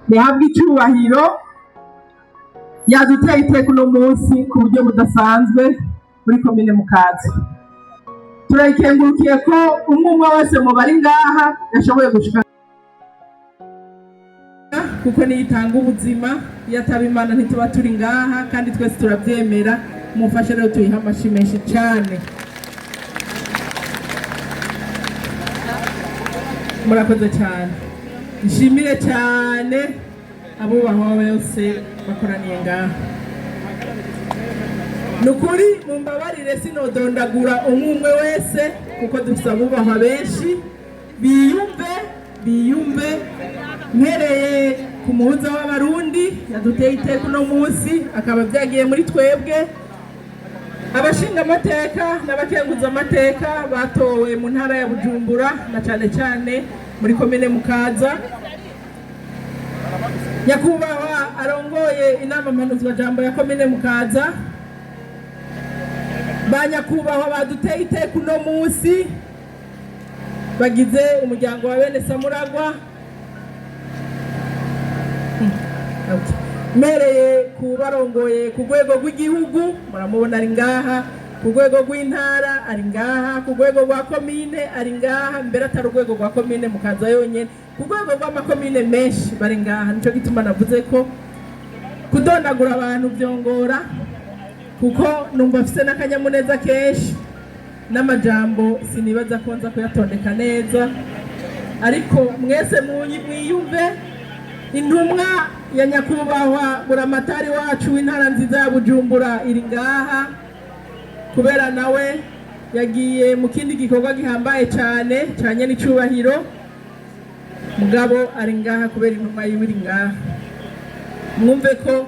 nihabwe icyubahiro yaduteye iteka uno munsi ku buryo budasanzwe muri komine Mukaza. Turayikengurukiye ko umwe wese mu bari ngaha yashoboye gushika, kuko niyo itanga ubuzima. Iyo ataba Imana ntituba turi ngaha, kandi twese turabyemera. Mufashe rero tuyiha amashyi menshi cyane. Murakoze cyane. Nshimire cyane abubahwa bose bakoraniye ngaha. Nukuri mumbabarire sinodondagura umwe wese, kuko dufite abubahwa benshi. Biyumve mpereye ku muhuza w'abarundi yaduteye iteka uno munsi, akaba byagiye muri twebwe abashinga amateka n'abakenguza amateka batowe mu ntara ya Bujumbura, na cyane cyane muri komine Mukaza. Nyakubahwa arongoye inama mpanuzwajambo ya komine Mukaza, ba nyakubahwa baduteye iteka uno munsi bagize umuryango wa bene Samuragwa, mereye kubarongoye ku rwego rw'igihugu, muramubona ari ngaha, ku rwego rw'intara ari ngaha, ku rwego rwa komine ari ngaha, mbere atari urwego rwa komine Mukaza yonyine, ku rwego rw'amakomine menshi bari ngaha. Nicyo gituma navuze ko kudondagura abantu byongora, kuko numva afise n'akanyamuneza kenshi, n'amajambo sinibaza ko nza kuyatondeka neza, ariko mwese mwiyumve. Intumwa ya nyakubahwa buramatari wacu w'intara nziza ya Bujumbura iri ngaha, kubera nawe yagiye mu kindi gikorwa gihambaye cyane cyane n'icyubahiro. Mugabo ari ngaha kubera intumwa yiwe iri ngaha. Mwumve ko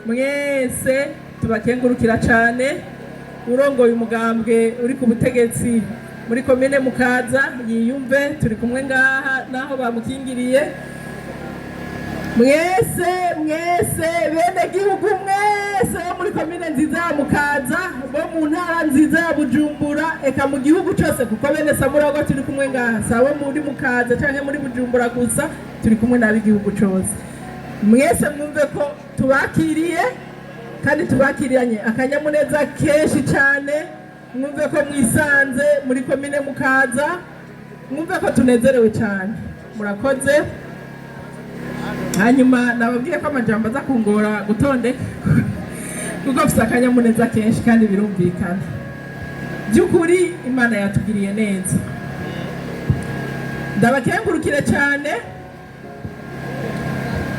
mwese tubakengurukira cyane. Urongoye umugambwe uri ku butegetsi muri komine Mukaza yiyumve, turi kumwe ngaha naho bamukingiriye. Mwese bene gihugu mwese bo muri komine nziza ya Mukaza, bo mu ntara nziza ya Bujumbura, eka mu gihugu cyose, kuko bene Samuragwa turi kumwe ngaha, sabo muri Mukaza cyangwa muri Bujumbura gusa, turi kumwe n'ab'igihugu cyose. Mwese mwumve ko tubakiriye, kandi tubakiranye akanyamuneza kenshi cyane. Mwumve ko mwisanze muri komine Mukaza, mwumve ko tunezerewe cyane. Murakoze. Hanyuma nababwiye ko amajambo aza kungora gutondeka, kuko afite akanyamuneza kenshi kandi birumvikana. By'ukuri Imana yatugiriye neza. Ndabakengurukire cyane,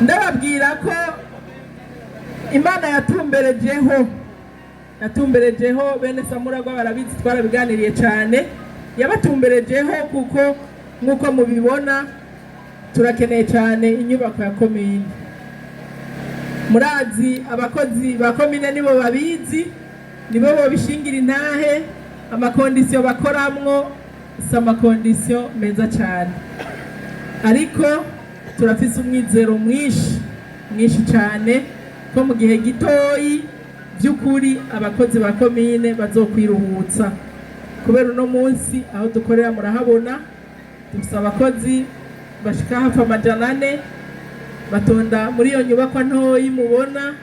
ndababwira ko Imana yatumberejeho bene Samuragwa, barabizi, twarabiganiriye cyane. Yabatumberejeho kuko nk'uko mubibona turakeneye cyane inyubako ya komine. Murazi abakozi ba komine nibo babizi, nibo babishingira intahe. Amakondisiyo bakoramwo si amakondisiyo meza cyane, ariko turafise umwizero mwinshi cyane ko mu gihe gitoyi by'ukuri abakozi ba komine bazokwiruhutsa, kubera uno munsi aho dukorera murahabona, dufise abakozi bashika hafi 400 batonda muri iyo nyubakwa ntoyi mubona.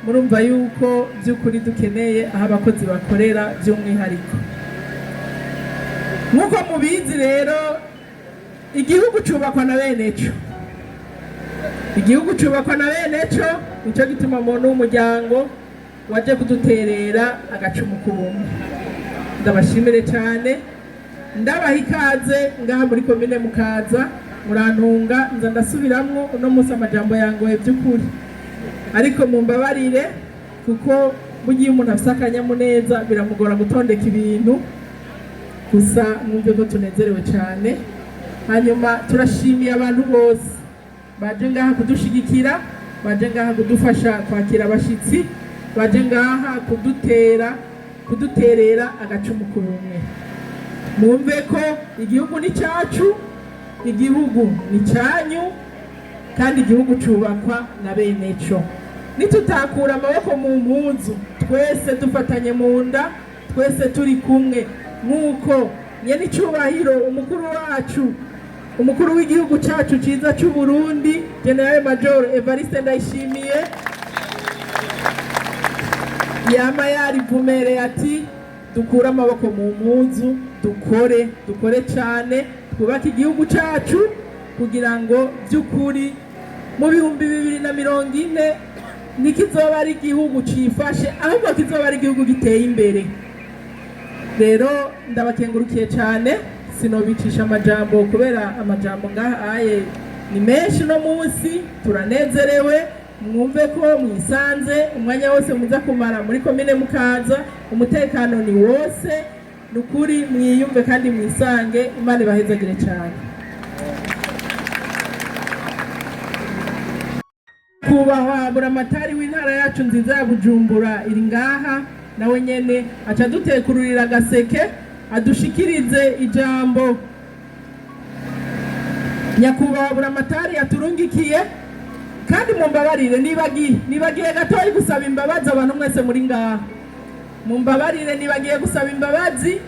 Murumva yuko by'ukuri dukeneye aho abakozi bakorera by'umwihariko. Nk'uko mubizi rero, igihugu cyubakwa na beneco, nicyo gituma umuntu w'umuryango waje kuduterera agacumu k'ubumwe. Ndabashimire cyane, ndabaha ikaze ngaha muri komine Mukaza. Murantunga nza ndasubiramwo uno munsi amajambo yangoye by'ukuri, ariko mumbabarire, kuko bugiye umuntu afite akanyamuneza biramugora gutondeka ibintu. Gusa mwumve ko tunezerewe cyane. Hanyuma turashimiye abantu bose baje ngaha kudushigikira, baje ngaha kudufasha kwakira abashitsi, baje ngaha kuduterera agacumu k'ubumwe. Mwumve ko igihugu ni cyacu, igihugu ni cyanyu, kandi igihugu cyubakwa na beneco. Nitutakura amaboko mu mpuzu, twese dufatanye mu nda, twese turi kumwe, nk'uko nyene icyubahiro umukuru wacu umukuru w'igihugu cyacu cyiza cy'u Burundi General Major Evariste Ndayishimiye yama yarivumereye ati dukura amaboko mu mpuzu dukore cyane twubake igihugu cyacu kugira ngo by'ukuri mu 2040 nikizoba ari igihugu cifashe ahubwo kizoba ari igihugu giteye imbere. Rero ndabakengurukiye cyane sinobicisha amajambo kubera amajambo ngahaye ni menshi no munsi turanezerewe mwumve ko mwisanze umwanya wose muza kumara muri komine Mukaza umutekano ni wose nukuri mwiyumve kandi mwisange Imana ibahezagire cyane. Kubahwa buramatari w'intara yacu nziza ya Bujumbura iri ngaha nawe nyene aca dutekururira agaseke adushikirize ijambo nyakubahwa buramatari yaturungikiye kandi mumbabarire nibagiye gatoyi gusaba imbabazi abantu mwese muri ngaha mumbabarire nibagiye gusaba imbabazi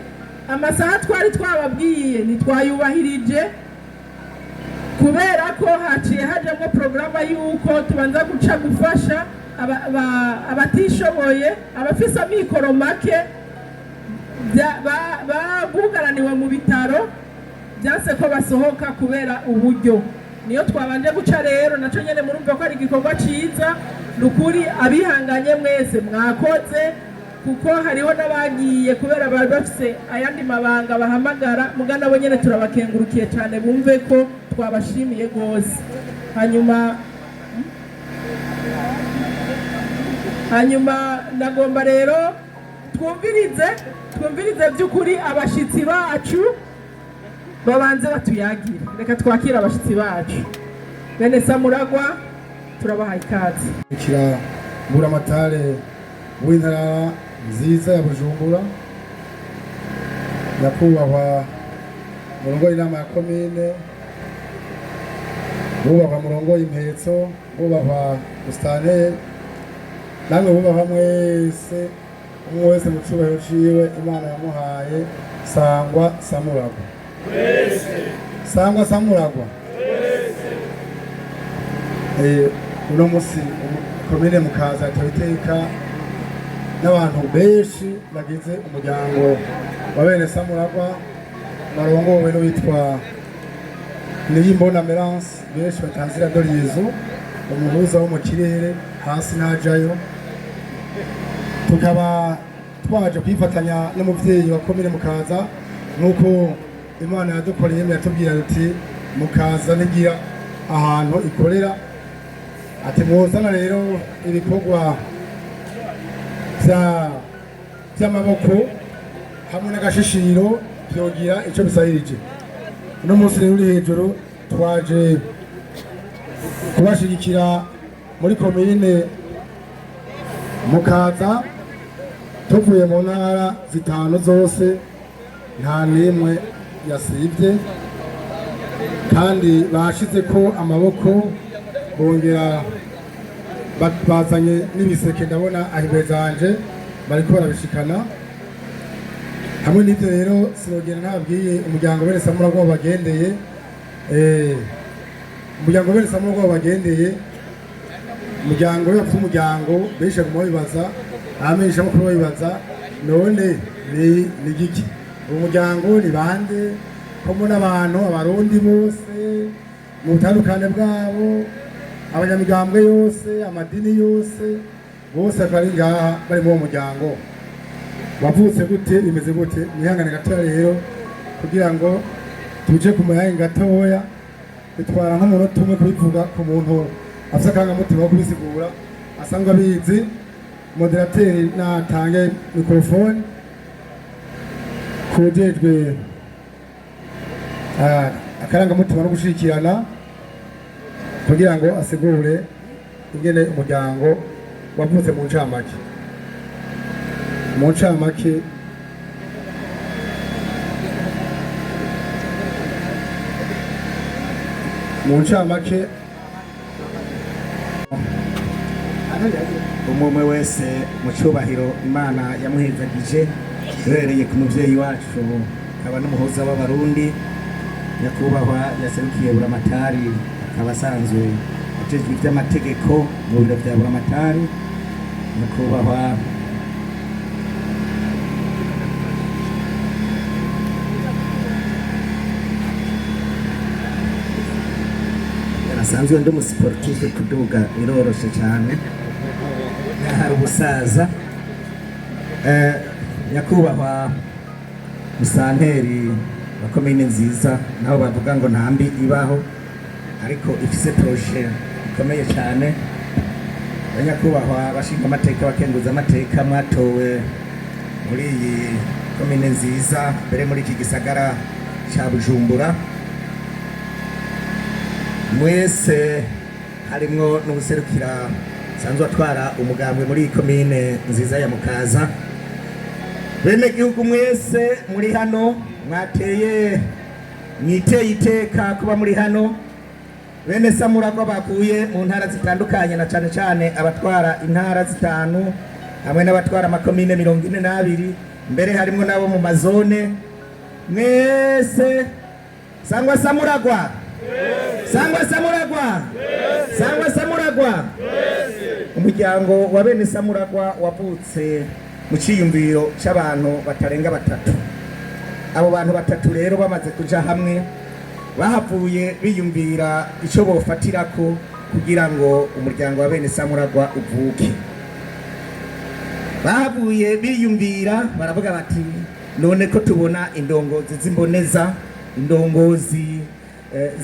amasaha twari twababwiye nitwayubahirije kubera ko haciye hajemo programa yuko tubanza guca gufasha abatishoboye abafise amikoro make babugaraniwe mu bitaro byase ko basohoka kubera uburyo niyo twabanje guca rero naco nyene murumva ko ari igikorwa ciza nukuri abihanganye mwese mwakoze kuko hariho n'abagiye kubera bari bafise ayandi mabanga bahamagara mugana bo nyene turabakengurukiye cyane bumve ko twabashimiye gose. hanyuma nagomba rero twumvirize by'ukuri abashitsi bacu babanze batuyagire. Reka twakira abashitsi bacu. Bene Samuragwa turabaha ikaze. Kira buramatare w'intara nziza ya Bujumbura nyakubahwa murongo inama ya komine bubahwa murongo impetso bubahwa Mustane namwe bubahwa mwese umwe wese mu cubahiro ciwe Imana yamuhaye sangwa Samuragwa sangwa Samuragwa uno musi komine Mukaza iteka n'abantu benshi bagize umuryango wa bene Samuragwa barongowe n'uwitwa Niyimbona Merance benshi batanzira doriyezo umuhuza wo mu kirere hasi najayo tukaba twaje kwifatanya n'umuvyeyi wa komine Mukaza nuko Imana yadukoreye yatubwira ati Mukaza nigira ahantu ikorera ati mwozana rero ibikorwa by'amaboko hamwe n'agashishiro byogira icyo bisahirije. Uno munsi rero uri hejuru twaje kubashigikira muri komine Mukaza tuvuye mu ntara zitanu zose nta n'imwe yasivye kandi bashize ko amaboko bongera bazanye n'ibiseke ndabona ahimbere zanje bariko barabishikana hamwe n'ivyo rero sinogera ntabwiye umuryango bene Samuragwa bagendeye umuryango bene Samuragwa bagendeye umuryango w'abafite umuryango benshi baguma bibaza amenyesha makuru bibaza none ni giki umuryango ni bande komo n'abantu abarundi bose mu butandukane bwabo abanyamigambwe yose amadini yose bose bari ngaha bari mu muryango wavutse gute bimeze gute mwihangane gatoya rero kugira ngo tuje ku mayange gatoya bitwara nk'umunota umwe kubivuga ku muntu afite akangamutima wo kubisigura asanzwe abizi moderateri natange mikrofone kujejwe akarangamutima no gushikirana kugira ngo asigure ingene umuryango wavutse mu ncamake umwe wese mu cyubahiro Imana yamuhezagije duhereye ku muvyeyi wacu akaba n'umuhuza w'abarundi nyakubahwa yaserukiye buramatari akaba asanzwe ajejwe iby'amategeko mu biro bya buramatari, nyakubahwa asanzwe ndi umusiporutife kuduga biroroshe cyane hari ubusaza, nyakubahwa musanteri wa komine nziza naho bavuga ngo ntambi ibaho ariko ifise proje ikomeye cyane, nyakubahwa bashinga amateka bakenguza amateka mwatowe muri iyi komine nziza mbere muri iki gisagara cya Bujumbura, mwese harimwo n'ubuserukira sanzwe atwara umugambwe muri iyi komine nziza ya Mukaza, bene gihugu mwese muri hano mwiteye iteka kuba muri hano, bene Samuragwa bakuye mu ntara zitandukanye na cyane cyane abatwara intara zitanu hamwe n'abatwara amakomine 42, mbere harimo nabo mu mazone, mwese sangwa Samuragwa, sangwa Samuragwa, sangwa Samuragwa. Umuryango wa bene Samuragwa wavutse mu ciyumviro cy'abantu batarenga batatu. Abo bantu batatu rero bamaze kuja hamwe bahavuye biyumvira icyo bofatirako kugira ngo umuryango wa bene Samuragwa uvuke. Bahavuye biyumvira baravuga bati none ko tubona indongozi zimboneza, indongozi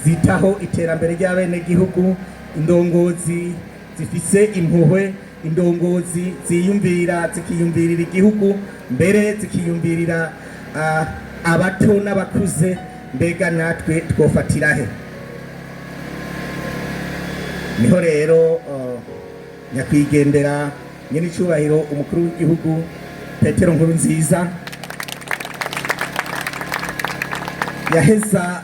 zitaho iterambere ry'abene gihugu, indongozi zifise impuhwe, indongozi ziyumvira zikiyumvirira igihugu mbere zikiyumvirira abato n'abakuze, mbega natwe twofatirahe. Niho rero nyakwigendera nyine icubahiro umukuru w'igihugu Petero Nkurunziza yaheza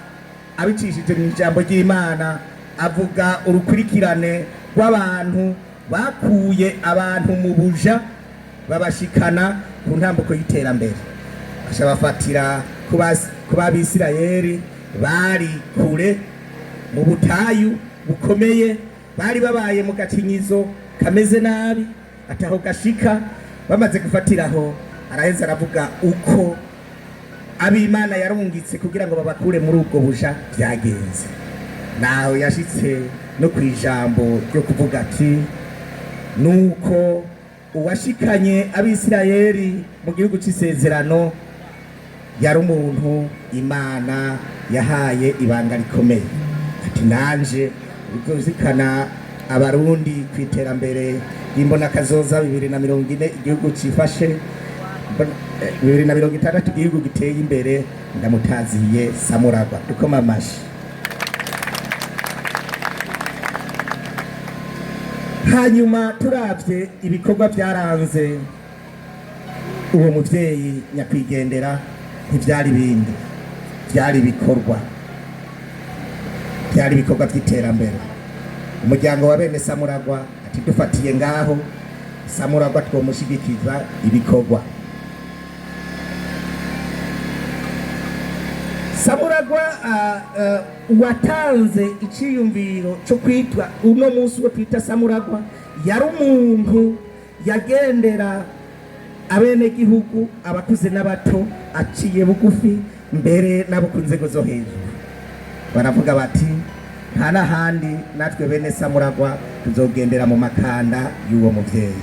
abicishije mu ijambo ry'Imana, avuga urukurikirane rw'abantu bakuye abantu mu buja babashikana ku ntambuko y'iterambere, bashabafatira kuba Abisirayeli bari kure mu butayu bukomeye, bari babaye mu gacinyizo kameze nabi ataho gashika. Bamaze gufatiraho araheza aravuga uko ab'Imana yarungitse kugira ngo babakure muri ubwo buja byagenze. Naho yashitse no kwijambo ryo kuvuga ati nuko uwashikanye Abisirayeli mu gihugu cy'isezerano yari umuntu Imana yahaye ibanga rikomeye, ati nanje bizozikana abarundi ku iterambere imbona kazoza 2040 igihugu cifashe 2060 igihugu giteye imbere. Ndamutaziye Samuragwa, dukoma amashi. Hanyuma turavye ibikorwa byaranze uwo muvyeyi nyakwigendera, ntivyari bindi, byari ibikorwa by'iterambere. Umuryango wa bene Samuragwa ati dufatiye ngaho Samuragwa twomushigikiza ibikorwa. Samuragwa watanze iciyumviro cyo kwitwa uno munsi wo twita Samuragwa, yari umuntu yagendera abene gihugu abakuze n'abato aciye bugufi, mbere nabo ku nzego zo hejuru. Baravuga bati nta n'ahandi natwe bene Samuragwa tuzogendera mu makanda y'uwo muvyeyi.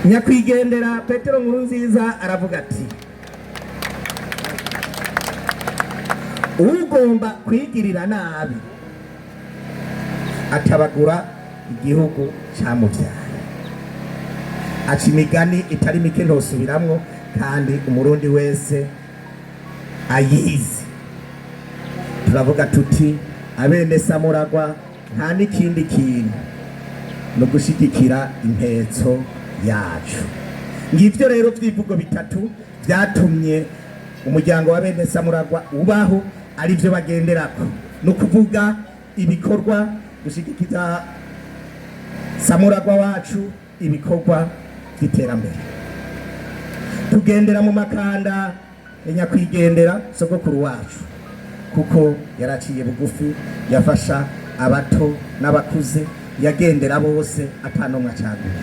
Nyakwigendera Petero Nkurunziza aravuga ati ugomba kwigirira nabi atabagura igihugu cyamuvyaye. Aca imigani itari mike ntosubiramwo kandi umurundi wese ayizi. Turavuga tuti abene Samuragwa nta n'ikindi kintu no gushigikira impetso yacu. Ngivyo rero vyivugo bitatu vyatumye umuryango wa bene Samuragwa ubaho, ari byo bagenderako, no kuvuga ibikorwa gushigikiza Samuragwa wacu, ibikorwa by'iterambere. Tugendera mu makanda nyakwigendera sogokuru wacu, kuko yaraciye bugufi, yafasha abato n'abakuze, yagendera bose atanomwe acaguye.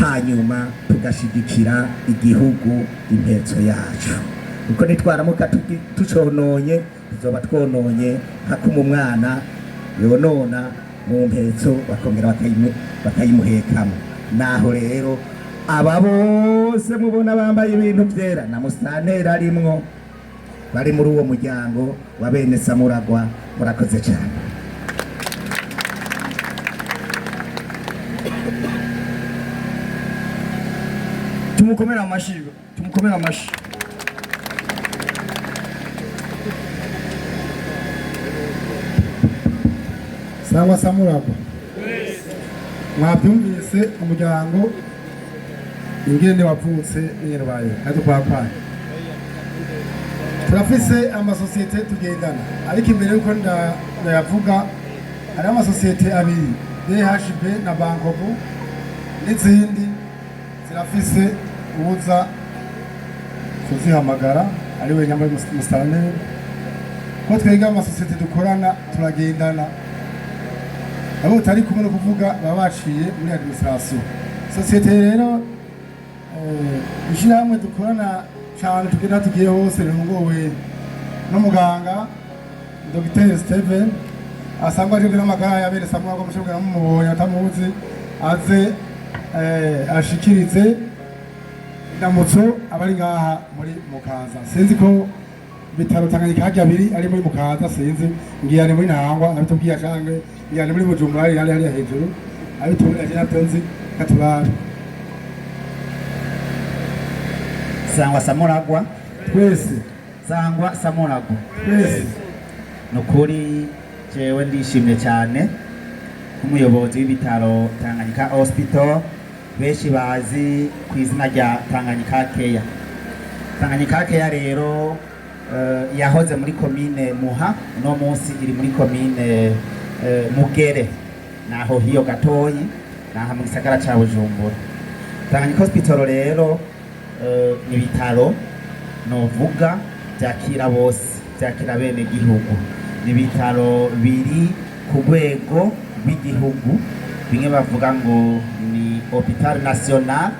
Hanyuma tugashigikira igihugu impetso yacu, kuko nitwaramuka tucononye tuzoba twononye hakuma umwana yonona mu mpetso bakongera bakayimuhekamo. Naho rero aba bose mubona bambaye ibintu vyera na musitanteri arimwo, bari muri uwo muryango wa bene Samuragwa, murakoze cyane. Tumukomera amashi, tumukomera amashi. Sangwa Samuragwa, mwabyumvise umuryango ingene wavutse n'irwaye kandi kwakwaye. Turafise amasosiyete tugendana, ariko imbere yuko ndayavuga hari amasosiyete abiri, DHB na Bankobu n'izindi zirafise uza kuzihamagara ari we nyamara musitanteri, ko twega amasosiyete dukorana turagendana, abo utari kumwe no kuvuga baba baciye muri administration. Sosiyete rero ishirahamwe dukorana cyane, tugenda tugiye hose ringowe n'umuganga Dr. Steven asangwa aje n'amagara yabere Samuragwa, mushobora mumubonye atamuzi aze ashikirize ndamutso abari ngaha muri Mukaza. Sinzi ko bitaro Tanganyika hajya abiri ari muri Mukaza, sinzi ngiyane muri Ntahangwa abitubwiye canke ngiyane muri Bujumbura ari hali hejuru abitubwiye aje natonzi katubara. Sangwa Samuragwa Twese Sangwa Samuragwa twese nukuri jewe ndishimye cyane nk'umuyobozi w'ibitaro Tanganyika Hospital, benshi bazi ku izina rya Tanganyika Care. Tanganyika Care rero yahoze muri komine Muha, no munsi iri muri komine Mugere, naho hiyo gatoyi naha mu gisagara ca Bujumbura. Tanganyika Hospital rero ni bitaro novuga byakira bose, byakira bene gihugu, ni bitaro biri ku rwego rw'igihugu, bimwe bavuga ngo ni Hopital National,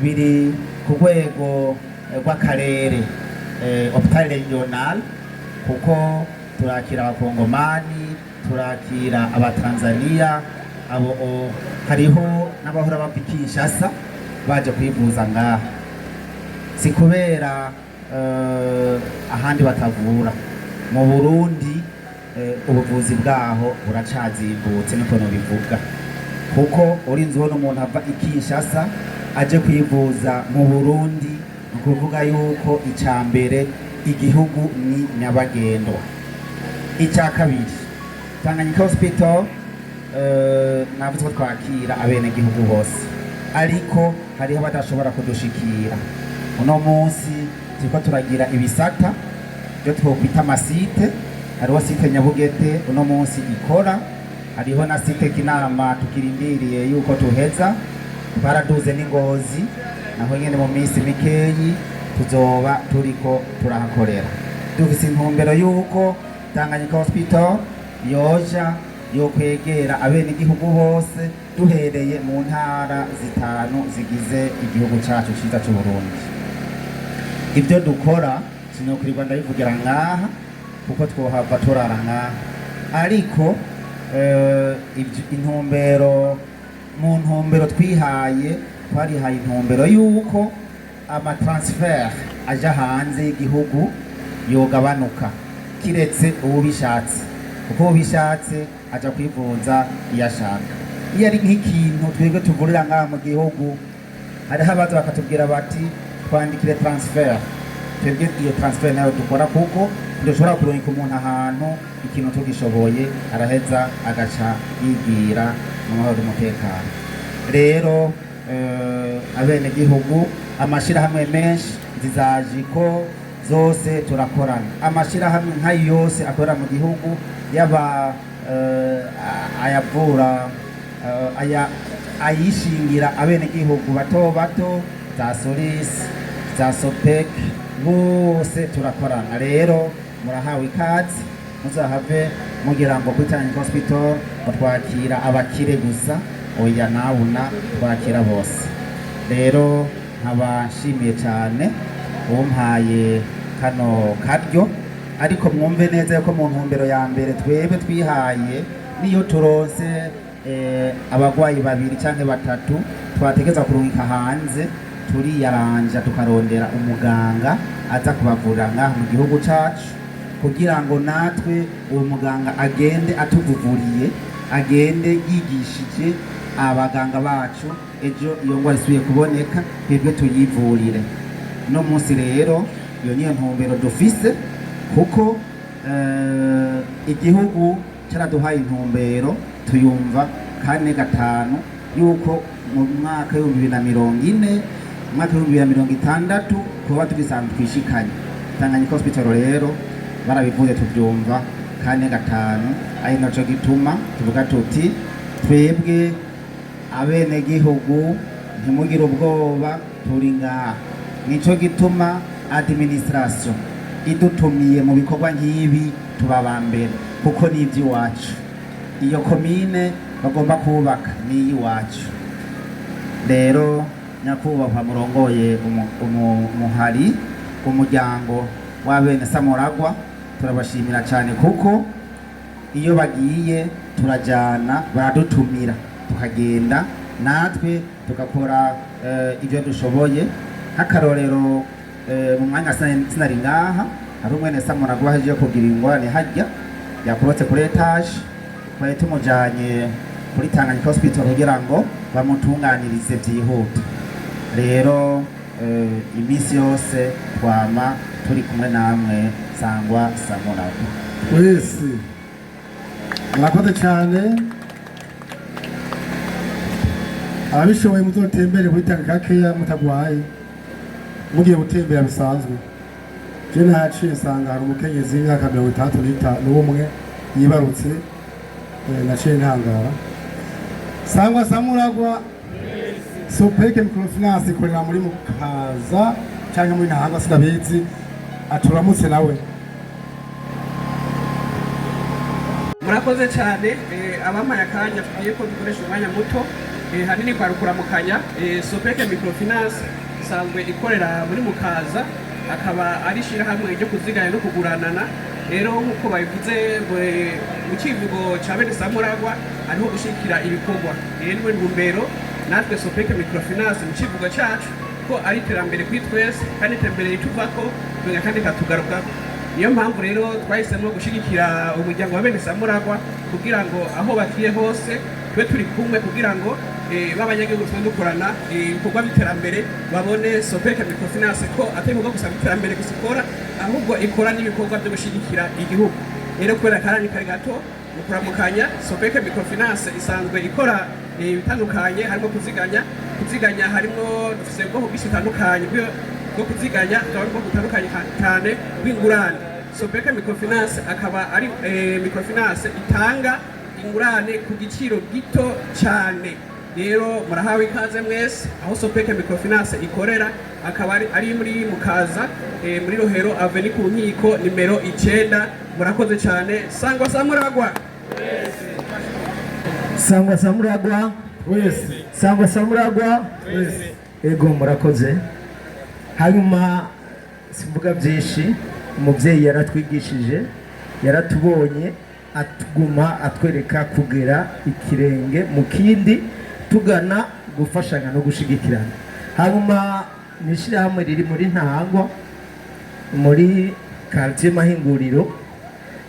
biri ku rwego rw'akarere Hopital Regional, kuko turakira abakongomani, turakira abatanzania, abo hariho n'abahora bava Kinshasa baje kwivuza ngaha, si kubera ahandi batavura. Mu Burundi ubuvuzi bwaho buracazimbutse niko bivuga, kuko urinzi ubona umuntu ava Kinshasa aje kwivuza mu Burundi, nukuvuga yuko icambere igihugu ni nyabagendwa. Icya kabiri, Tanganyika Hospital navuze ko twakira abene gihugu bose, ariko hariho badashobora kudushikira. Uno munsi turiko turagira ibisata byo twokwita amasite. Hariho site Nyabugete uno munsi ikora, hariho na site Kinama tukirindiriye yuko tuheza, baraduze n'Ingozi naho nyene mu minsi mikeyi tuzoba turiko turahakorera. Dufise intumbero yuko Tanganyika Hospital yoja yo kwegera abene igihugu bose, duhereye mu ntara zitanu zigize igihugu cacu ciza c'u Burundi. Ibyo dukora sinokurirwa ndabivugira ngaha kuko twohava turara ngaha, ariko intumbero mu ntumbero twihaye, twarihaye intumbero yuko amatransfer aja hanze y'igihugu yogabanuka kiretse ubishatse, kuko ubishatse aja kwivuza iyashaka. Iyo ari nk'ikintu twebwe tuvurira ngaha mu gihugu, hariho abaza bakatubwira bati twandikire transfer, twebwe iyo transfer nayo dukora, kuko ndoshobora kuronka umuntu ahantu ikintu tugishoboye araheza agaca yigira mu mahoro n'umutekano. Rero abene gihugu amashirahamwe menshi zizajiko zose turakorana, amashirahamwe nkayo yose akorera mu gihugu, yaba ayavura ayishingira abene gihugu bato bato, za Solis, za Sopec bose turakorana. Rero murahawe ikaze, muzahave mugira ngo Kwitangira Hospital twakira abakire gusa, oya nawuna twakira bose. Rero nkaba nshimiye cyane umpaye kano karyo, ariko mwumve neza yuko mu ntumbero ya mbere twebwe twihaye niyo turonse abagwayi babiri canke batatu twategeza kurungika hanze, turiyaranja tukarondera umuganga aza kubavurira ngaha mu gihugu cacu, kugira ngo natwe uwo muganga agende atuvuvuriye, agende yigishije abaganga bacu, ejo iyo ngwara isubiye kuboneka twebwe tuyivurire. No munsi rero iyo niyo ntumbero dufise, kuko igihugu cyaraduhaye intumbero tuyumva 4-5 yuko mu mwaka wa 2040 mwaka wa 2060 kuba tugisanzwe twishikanye. Tanganyika Hospital rero barabivuze tubyumva 4-5, ari naco gituma tuvuga tuti twebwe abene gihugu ntimugire ubwoba, turi ngaha. Nico gituma administration idutumiye mu bikorwa nk'ibi tubabambere, kuko ni iby'iwacu. Iyo komine bagomba kubaka ni iyiwacu. Rero nyakubahwa murongoye umuhari umuryango w'abene Samuragwa, turabashimira cyane kuko iyo bagiye turajyana, baradutumira tukagenda natwe tugakora ibyo dushoboye. Nk'akarorero mu mwanya sinari ngaha, hari umwene Samuragwa haje kugira ingorane hajya yakorotse kuri etage, twari tumujyanye kuri Tanganyika Hospital kugira ngo bamutunganirize byihuta. Rero iminsi yose twama turi kumwe namwe Sangwa Samuragwa. wese murakoze cyane, ababishoboye muzotembere Kwitangira Care mutagwaye, mugiye gutembera bisanzwe. Je nahaciye nsanga hari umukenyezi w'imyaka 31 yibarutse, naciye ntangara. Sangwa Samuragwa Sopec Microfinance ikorera muri Mukaza cyangwa muri Ntahangwa sinabizi, aturamutse nawe. Murakoze cyane abampaye akanya tugiye ko dukoresha umwanya muto hanini kwa rukuramukanya. Sopec Microfinance isanzwe ikorera muri Mukaza, akaba ari shirahamwe ryo kuziganya no kuguranana. Rero nk'uko babivuze mu kivugo ca bene Samuragwa ariho gushikira ibikorwa. Rero ni ntumbero natwe Sopec Microfinance mu kivugo cacu ko ari iterambere kuri twese, kandi iterambere rituvako kandi katugaruka. Niyo mpamvu rero twahisemo gushigikira umuryango wa bene Samuragwa kugira ngo aho bagiye hose twe turi kumwe, kugira ngo b'abanyagihugu twe dukorana ibikorwa by'iterambere, babone Sopec Microfinance ko atari ngombwa gusa iterambere gusa ikora, ahubwo ikora n'ibikorwa byo gushigikira igihugu. Rero kubera karani kari gato mu kuramukanya, Sopec Microfinance isanzwe ikora bitandukanye, harimo kuziganya harimo dufise ubwoko bwinshi butandukanye bwo kuziganya, ubwoko butandukanye cyane bw'ingurane. Sopec Microfinance akaba ari Microfinance itanga ingurane ku giciro gito cyane. Rero murahawe ikaze mwese aho Sopec Microfinance ikorera, akaba ari muri Mukaza muri Rohero Avenue ku Nkiko nimero 9. Murakoze cyane. Sangwa Samuragwa. Sangwa Samuragwa Wese Sangwa Samuragwa wese ego murakoze. Hanyuma simvuga byinshi, umubyeyi yaratwigishije, yaratubonye, atuguma atwereka kugera ikirenge mu kindi, tugana gufashanya no gushigikirana. Hanyuma nishirahamwe riri muri Ntahangwa muri quartier Mahinguriro,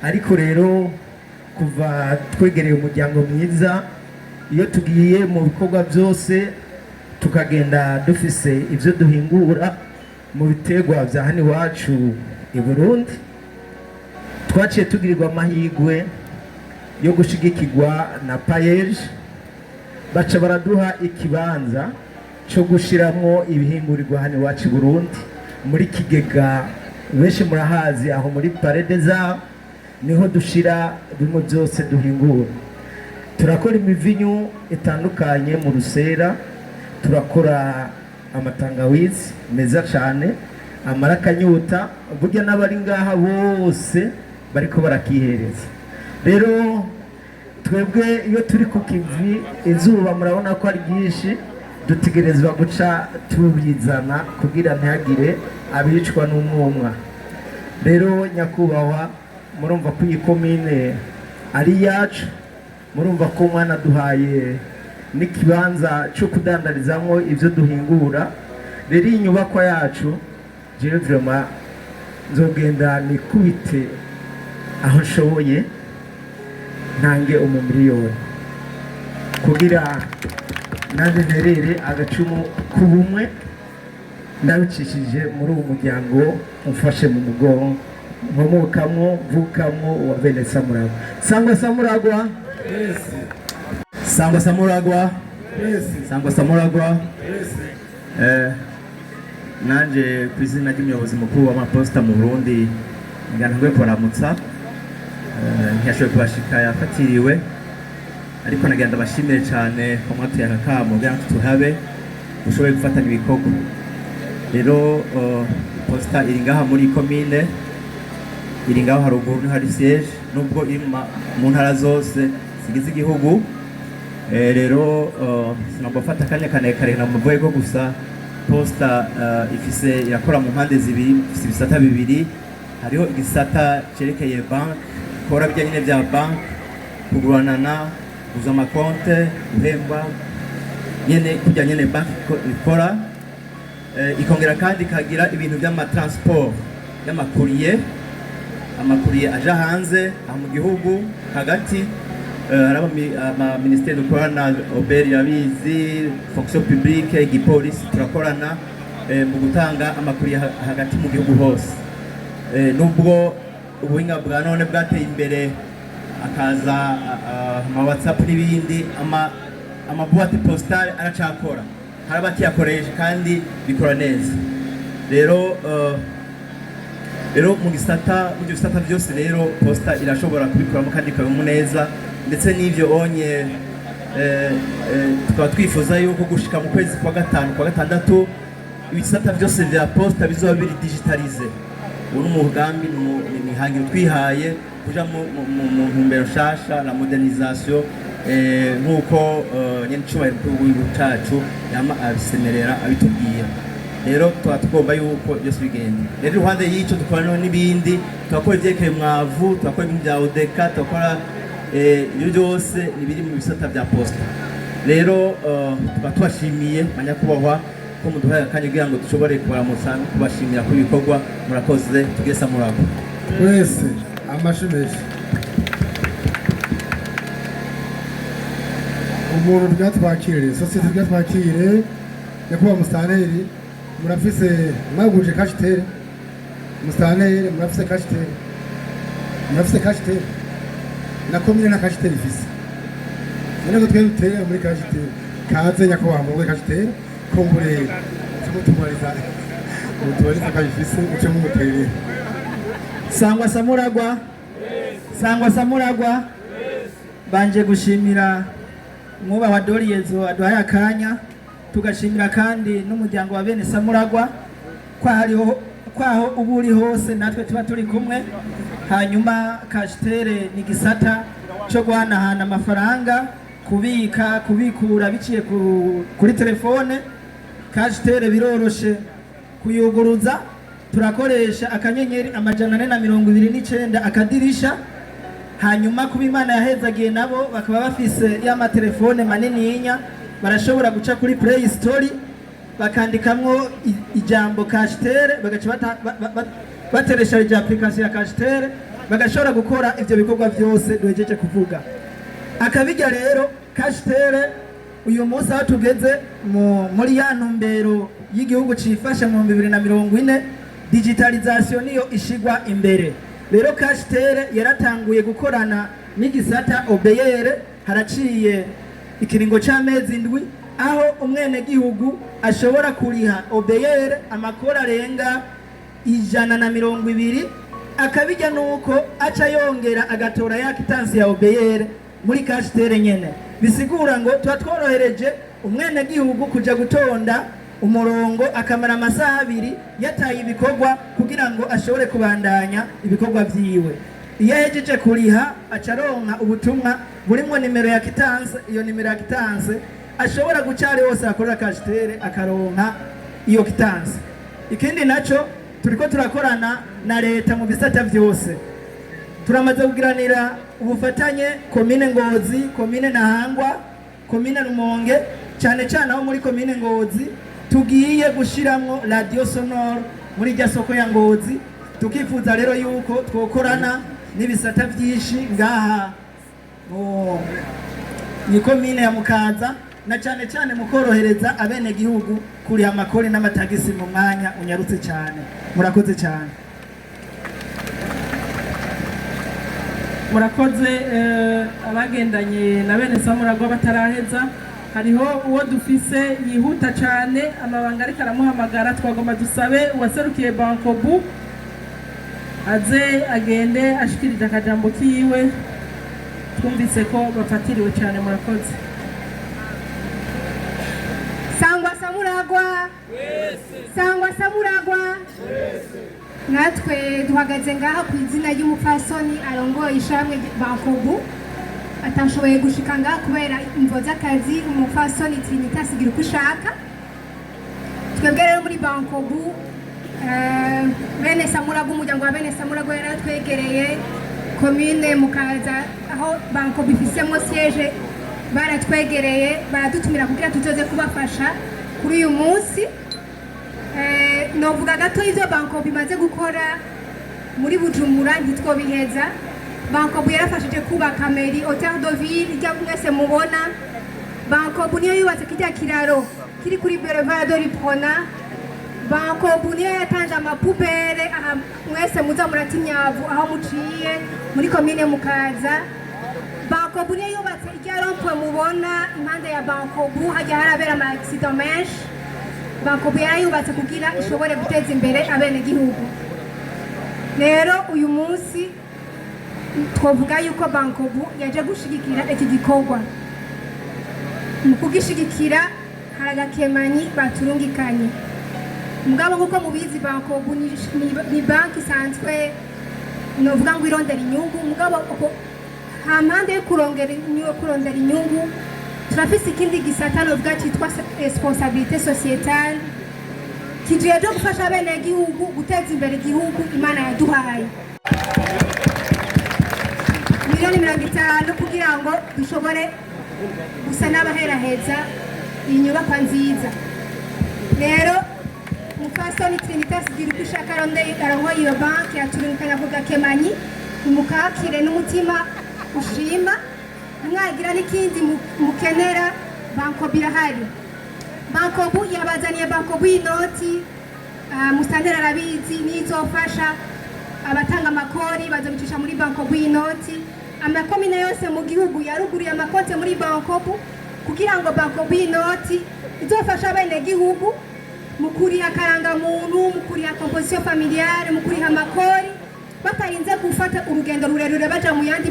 ariko rero kuva twegereye umuryango mwiza, iyo tugiye mu bikorwa byose tukagenda dufise ibyo duhingura mu biterwa bya hano iwacu i Burundi, twaciye tugirirwa amahirwe yo gushigikirwa na Payeje, baca baraduha ikibanza cyo gushiramwo ibihingurirwa hano iwacu i Burundi muri Kigega. Benshi murahazi aho muri Paredeza niho dushira bimwe byose duhingura. Turakora imivinyu itandukanye mu Rusera, turakora amatangawizi meza cyane amara akanyuta burya n'abari ngaha bose bariko barakihereza. Rero twebwe iyo turi ku kivi izuba murabona ko ari ryinshi, dutegerezwa guca tubizana kugira ntihagire abicwa n'umwumwa. Rero nyakubahwa, murumva ko iyi komine ari yacu, murumva ko mwana duhaye n'ikibanza cyo kudandarizamo ibyo duhingura. Rero iyi nyubakwa yacu jewe vraiment nzogenda nikubite aho nshoboye ntange umumiliyoni kugira nanjye nterere agacumu k'ubumwe ndabicishije muri uwo muryango umfashe mu mugongo nkomokamwo mvukamwo wa bene Samuragwa. Sangwa Samuragwa, Sangwa Samuragwa, Sangwa Samuragwa. Nanje ku izina ry'umuyobozi mukuru w'amaposita mu Burundi nganwe kuramutsa, ntiyashoboye kubashika yafatiriwe, ariko nagenda bashimire cyane ko mwatuye akakamo kugira ngo tuhabe dushoboye gufatanya ibikorwa. Rero posita iri ngaha muri komine, iri ngaho haruguru hari siège nubwo iri mu ntara zose zigize igihugu. Rero sinabafata akanya kanekare na muvuye ko gusa posita ifise irakora mu mpande zibiri, ifise ibisata bibiri. Hariho igisata cerekeye banki, kora bijyanye bya banki, kuguranana, guza amakonte, guhemba nyene kujya nyene banki ikora. Ikongera kandi ikagira ibintu by'amatransport y'amakuriye, amakuriye aja hanze aha mu gihugu hagati. Haraba ministeri dukorana, Obert yabizi, fonction publique, igipolisi turakorana mu gutanga amakuriye hagati mu gihugu hose. Nubwo ubuhinga bwa none bwateye imbere, akaza ama WhatsApp n'ibindi, ama boîte postale aracakora, harabakiyakoresha kandi bikora neza. Rero mu gisata byose rero posita irashobora kubikoramo kandi ikabamo neza, ndetse n'ivyo onye tukaba twifuza yuko gushika mu kwezi kwa gatanu kwa gatandatu ibisata byose vya posita bizoba biri digitalize. Ubu n'umugambi n'ihangiro twihaye kuja mu ntumbero nshasha na modernisation, nk'uko nyene cyubahiro w'igihugu cacu yama abisemerera abitubwira. Rero tuba tugomba yuko byose bigenda. Rero iruhande y'icyo dukorana n'ibindi, turakora ivyekeye mwavu, turakora ibintu bya odeka, turakora ibyo byose nibiri mu bisata bya posta. Rero tuba tubashimiye banyakubahwa ko muduhaye akanya kugira ngo dushobore kubaramutsa no kubashimira ku bikorwa murakoze. Tugesa murago twese amashimeshi umuntu bwatwakire, sosiyete bwatwakire. Nyakubahwa Musitanteri, murafise mwaguje kashitere, Musitanteri murafise kashitere, na komine na kashitere ifise. None twe dutere muri kashitere kaze nyakubahwa mu kashitere kongure tumutubariza kayifise uce mu mutere. Sangwa Samuragwa, Sangwa Samuragwa. Banje gushimira mwubahwa Doriyezo aduhaye akanya, tugashimira kandi n'umuryango wa bene Samuragwa kwaho ubu uri hose natwe tuba turi kumwe. Hanyuma kashitere ni gisata cyo guhanahana amafaranga, kubikura biciye kuri telefone. Kashitere biroroshe kuyuguruza, turakoresha akanyenyeri 429 akadirisha. Hanyuma kuba Imana yahezagiye nabo bakaba bafise y'amatelefone manininya, barashobora guca kuri Play Store bakandikamwo ijambo kashitere, bagaca bateresha ija application ya kashitere, bagashobora gukora ivyo bikorwa byose duhejeje kuvuga. Akabijya rero kashitere uyu munsi aho tugeze muri ya ntumbero y'igihugu cifashe mu 2040, digitalization niyo ishigwa imbere. Rero kashitere yaratanguye gukorana n'igisata Obeyere, haraciye ikiringo c'amezi 7 aho umwene gihugu ashobora kuriha Obeyere amakora arenga 120. Akabijya nuko aca yongera agatora ya kitansi ya Obeyere muri kashitere nyene. Bisigura ngo tuba tworohereje umwene gihugu kuja gutonda umurongo akamara amasaha 2 yataye ibikorwa kugira ngo ashobore kubandanya ibikorwa vyiwe. Iyo yahejeje kuriha acaronka ubutumwa burimo nimero ya kitanse. Iyo nimero ya kitanse ashobora gucari hose akorera kashitere akaronka iyo kitanse. Ikindi naco turiko turakorana na leta mu bisata vyose. Turamaze kugiranira ubufatanye komine Ngozi, komine Ntahangwa, komine Rumonge, cyane cyane aho muri komine Ngozi tugiye gushiramwo radio sonore muri rya soko ya Ngozi. Tukifuza rero yuko twokorana n'ibisata byinshi ngaha ni komine ya Mukaza, na cyane cyane mu korohereza abene gihugu kuri amakori n'amatagisi mu mwanya unyarutse cyane. Murakoze cyane. Murakoze abagendanye na bene Samuragwa bataraheza. Hariho uwo dufise yihuta cyane amabanga ariko aramuhamagara. Twagomba dusabe uwaserukiye Bankobu aze agende ashikirije akajambo kiwe. Twumvise ko bafatiriwe cyane. Murakoze. Sangwa Samuragwa, Sangwa Samuragwa. Natwe duhagaze ngaha ku izina ry'umupfasoni arongoye ishamwe Bankobu, atashoboye gushika ngaha kubera imvo z'akazi. Umupfasoni Trinitas Gira uko ushaka. Twebwe rero muri Bankobu bene Samuragwa, umuryango wa bene Samuragwa yaratwegereye komine Mukaza aho Bankobu ifisemo siège, baratwegereye baradutumira kugira tuzoze kubafasha kuri uyu munsi. Novuga gato ivyo Bankobu bimaze gukora muri Bujumbura ntitwobiheza. Bankobu yarafashije kubaka meri Hotel de Ville ijya mwese mubona. Bankobu niyo yubatse kijya kiraro kiri kuri Boulevard de Lipona. Bankobu niyo yatanje amapubere aha mwese muza muratinyavu aho muciye muri komine Mukaza. Bankobu niyo yubatse ijya rompwe mubona impande ya Bankobu hajya harabera ama accident menshi. Bankobu yarayubatse kugira ishobore guteza imbere abene gihugu. Rero uyu munsi twovuga yuko Bankobu yaje gushigikira iki gikorwa. Mu kugishigikira haragakemanyi baturungikanye. Mugabo kuko mubizi Bankobu ni banki isanzwe novuga ngo irondera inyungu. Mugabo hampande yo kurondera inyungu turafise ikindi gisata novuga cyitwa responsabilité sociétale kijeje gufasha abene gihugu guteza imbere igihugu Imana yaduhaye. Miliyoni 50 kugira ngo dushobore gusa n'abaheraheza inyubako nziza. Rero mupfasoni Trinitas Gira uko ushaka arongoye iyo banki yaturungikanya ku gakemanyi. Umukakire n'umutima ushima, mwagira n'ikindi mukenera Bankobu irahari. Bankobu yabazaniye Bankobu inoti, Mustanteri arabizi nizofasha abatanga amakori bazobicisha muri Bankobu inoti. Amakomine yose mu gihugu yaruguriye amakonte muri Bankobu kugira ngo Bankobu inoti izofasha abene gihugu mu kuriha karangamuntu, mu kuriha composition familiale, mu kuriha amakori batarinze gufata urugendo rurerure baja mu yandi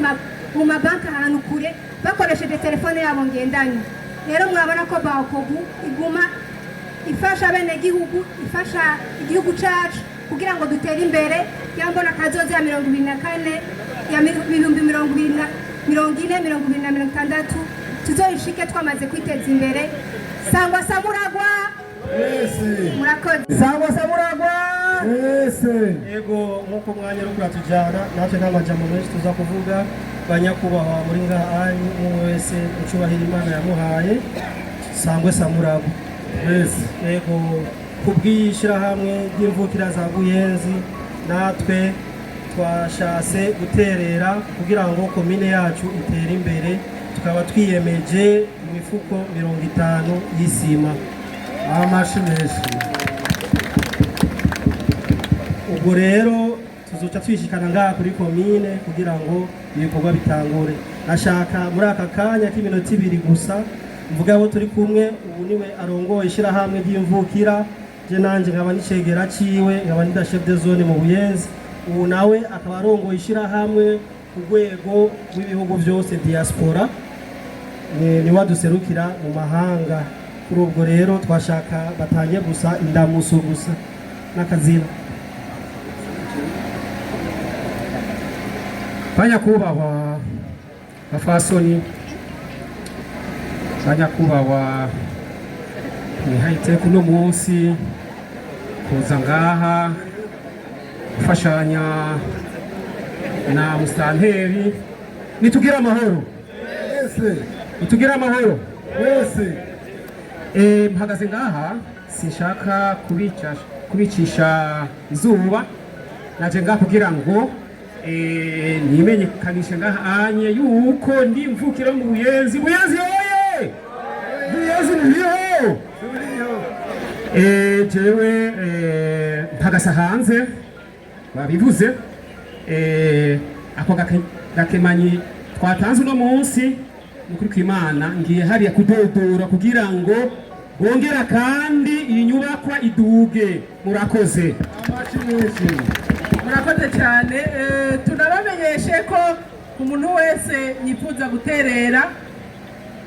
mu mabanki ahantu kure bakoresheje telefone yabo ngendanyo. Rero murabona ko Bankobu iguma ifasha abene gihugu, ifasha igihugu cacu kugira ngo dutere imbere. Yambona kazoza ya 2024 ya 2040 tuzoyishike twamaze kwiteza imbere. Sangwa Samuragwa. Murakoze. Sangwa Samuragwa. Yego nkuko mwanya ro kuratujana natwe n'amajambo menshi tuza kuvuga. Banyakubahwa muri ngaha ari umwe wese ucubahira Imana yamuhaye. Sangwe Samuragwa. Yego kubwishira hamwe ry'imvukira za Buyenzi natwe twashase guterera kugira ngo komine yacu itere imbere. Tukaba twiyemeje imifuko 50 y'isima. Amashimeshi. Ubwo rero tuzoca twishikana ngaha kuri komine kugira ngo ibikorwa bitangure. Nashaka muri aka kanya k'iminota 2 gusa mvuga abo turi kumwe. Ubu niwe arongoye ishirahamwe ry'imvukira, je nanje nkaba nicegera ciwe, nkaba nida chef de zone mu Buyenzi. Ubu nawe akaba arongoye ishirahamwe ku rwego rw'ibihugu byose diaspora, ni waduserukira mu mahanga kuri ubwo rero twashaka batangiye gusa indamuso gusa n'akazina. Banyakubahwa bafasoni, banyakubahwa mwihayite kuno munsi kuza ngaha gufashanya na musanteri nitugira amahoro nitugira amahoro wese. Mpagaze ngaha sinshaka kubicisha izuba, naje ngaha kugira ngo nimenyekanishe ngaha anye yuko ndi mvukira mu Buyenzi. Buyenzi oye! Buyenzi muriho! Jewe mpagasa hanze babivuze, ako gakemanyi twatanze uno munsi nukuri kw'Imana ngiye hariya kudodora kugira ngo bongera kandi iyi nyubakwa iduge. Murakoze, murakoze cyane. Tunabamenyeshe ko umuntu wese yifuza guterera,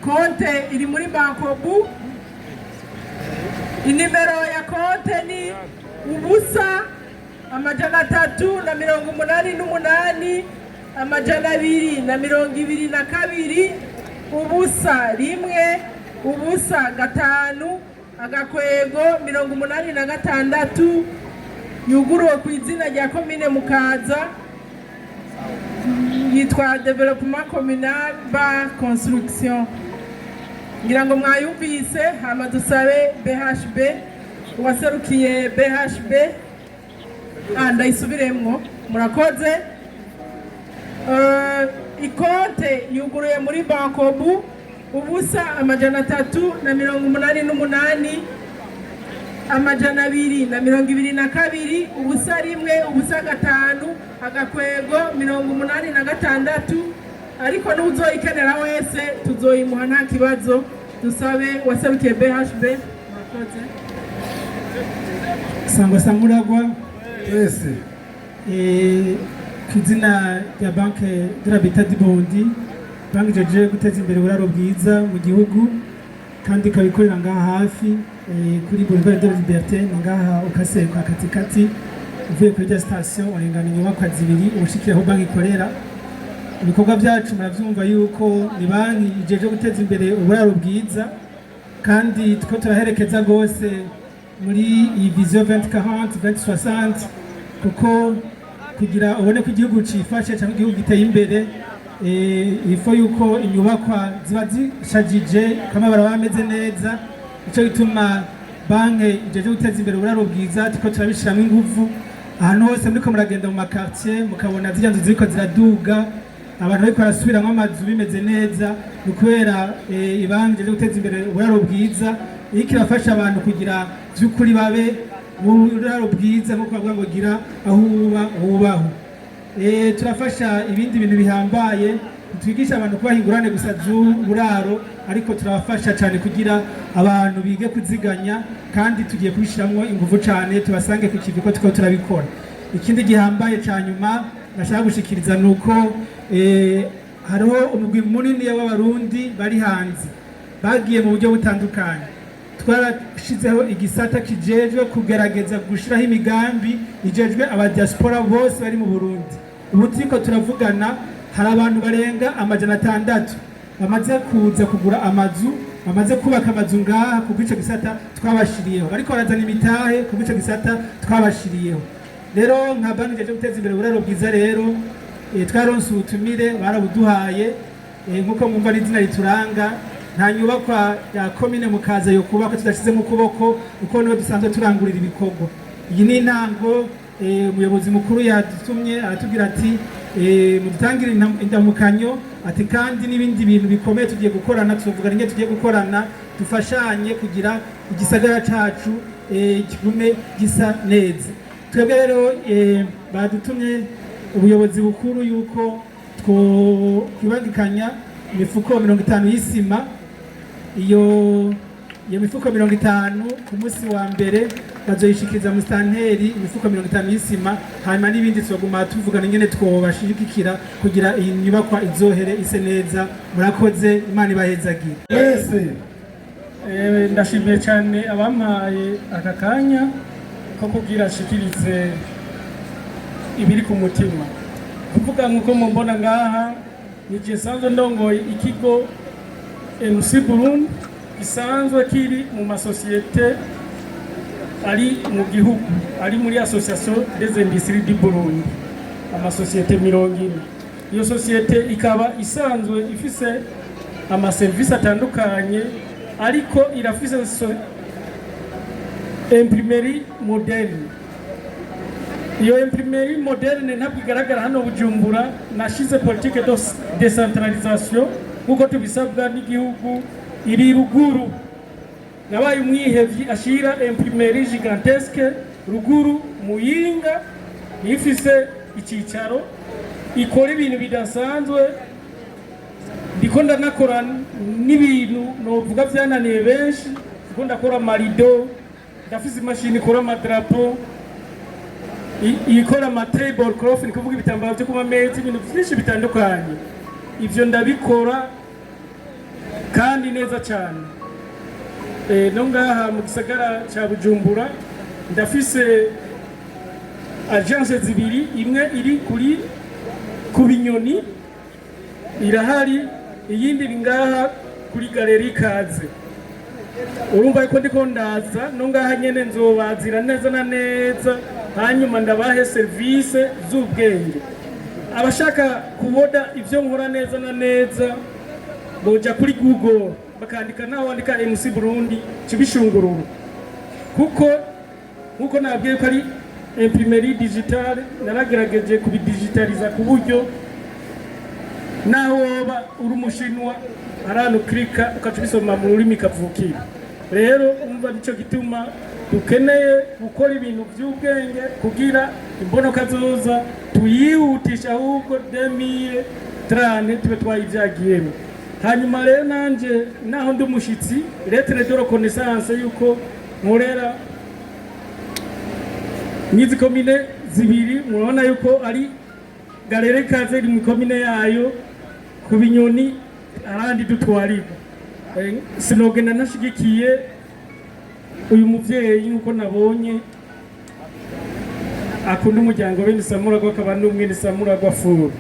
konte iri muri Bankobu. Inimero ya konte ni ubusa 388 222 ubusa 1 ubusa 5 agakwego 86 yuguruwe ku izina rya komine Mukaza, yitwa Development Communal Bar Construction. Ngira ngo mwayumvise, hama dusabe BHB, uwaserukiye BHB ndayisubiremwo. Murakoze. Ikonte yuguruye muri Bankobu ubusa 388 222 ubusa 1 ubusa 5 agakwego 86, ariko n'uzoyikenera wese tuzoyimuha nta kibazo. Dusabe waserukiye BHB. Murakoze. Sangwa Samuragwa wese kizina ya banke de l'Habitat du Burundi, banki jeje guteza imbere uburaro bwiza mu gihugu kandi kabikorera ngaha hafi kuri Boulevard de la Liberté, ngaha ukase kwa katikati uvuye kuri ya station urengana inyubakwa zibiri ubushikiraho banki ikorera. Ibikorwa byacu muravyumva yuko ni banki ijeje guteza imbere uburaro bwiza, kandi two turaherekeza gose muri iyi vision 2040 2060, kuko kugira ubone ko igihugu cifashe cyangwa igihugu giteye imbere ifo yuko inyubakwa ziba zishajije kama barabameze neza. Ico gituma banki ijeje guteza imbere uburaro bwiza tuko turabishiramo ingufu ahantu hose muriko muragenda mu makartier mukabona zirya nzu ziriko ziraduga, abantu bariko barasubiramwo amazu bimeze neza. Ni kubera ibanki ijeje guteza imbere uburaro bwiza iriko irafasha abantu kugira vy'ukuri babe uburaro bwiza nko kuvuga ngo gira aho uba hubaho. Turafasha ibindi bintu bihambaye, twigisha abantu kubaha ingurane gusa z'uburaro, ariko turabafasha cyane kugira abantu bige kuziganya, kandi tugiye kubishiramwo ingufu cyane tubasange ku kivi ko tuko turabikora. Ikindi gihambaye cya nyuma nashaka gushikiriza nuko hariho umugwi munini w'abarundi bari hanze bagiye mu buryo butandukanye. Twarashizeho igisata kijejwe kugerageza gushiraho imigambi ijejwe abadiaspora bose bari mu Burundi. Ubu turiko turavugana, hari abantu barenga 600 bamaze kuza kugura amazu, bamaze kubaka amazu ngaha ku bice gisata twabashiriyeho, ariko barazana imitahe ku bice gisata twabashiriyeho. Rero nka banki ijeje guteza imbere uburaro bwiza rero twaronse ubutumire barabuduhaye, nkuko mwumva n'izina rituranga. Nta nyubakwa ya komine Mukaza yo kubaka tudashize mu kuboko, uko niho dusanzwe turangurira ibikorwa. Iyi ni intango umuyobozi mukuru yadutumye aratubwira ati mudutangire indamukanyo, ati kandi n'ibindi bintu bikomeye tugiye gukorana, tuvugana ingene tugiye gukorana dufashanye kugira igisagara cacu kigume gisa neza. Twebwe rero badutumye ubuyobozi bukuru yuko twibangikanya imifuko 50 y'isima. Iyo mifuko 50 ku munsi wa mbere bazoyishikiriza mu stanteri, imifuko 50 y'isima, hanyuma n'ibindi tuzoguma tuvugana ingene twobashirikira kugira iyi nyubakwa izohere ise neza. Murakoze, Imana ibahezagire. wese ndashimiye cyane abampaye aka kanya ko kugira ashikirize ibiri ku mutima. Kuvuga nk'uko mubona ngaha ni gisanzwe ndongoye ikigo MC Burundi gisanzwe kiri mu masosiyete ari mu gihugu, ari muri Association des Industries du Burundi, amasosiyete 40. Iyo sosiyete ikaba isanzwe ifise amaserivisi atandukanye, ariko irafise imprimerie moderne. Iyo imprimerie moderne ntabwo igaragara hano Bujumbura. Nashize politique de décentralisation kuko tubisabwa n'igihugu, iri ruguru. Nabaye umwihevyi ashira imprimerie gigantesque ruguru Muyinga, ifise icicaro, ikora ibintu bidasanzwe. Ndiko ndanakora n'ibintu novuga vyananiye benshi, ndiko ndakora marido, ndafise imashini ikora amadrapo, ikora tablecloth, ni kuvuga ibitambaro byo kuma meza, ibintu byinshi bitandukanye. Ivyo ndabikora kandi neza cyane. No ngaha mu gisagara ca Bujumbura ndafise agence zibiri, imwe iri ku Binyoni irahari, iyindi iri ngaha kuri Galeri Kaze. Urumva ko ndiko ndaza no ngaha nyene nzobazira neza na neza, hanyuma ndabahe service z'ubwenge. Abashaka kuboda ivyo nkora neza na neza boja kuri Google bakandika naho wandika MC Burundi Cibishungururu, kuko nkuko nabwiye ko ari imprimerie digitale. Naragerageje kubidigitaliza ku buryo naho woba uri umushinwa arano klika ukacubisoma mu rurimi kavukira. Rero umva nico gituma dukeneye gukora ibintu by'ubwenge kugira imbonoka zoza tuyihutisha, ahubwo 2030 tube twayivyagiyemo. Hanyuma rero nanje naho ndi umushitsi, lettre de reconnaissance yuko nkorera nizi komine zibiri. Murabona yuko ari Galeri Kaze iri mu komine yayo, ku Binyoni arandi dutwarira. Sinogenda nashigikiye uyu muvyeyi nkuko nabonye akunda umuryango bene Samuragwa, akaba n'umwe Samuragwa Furu.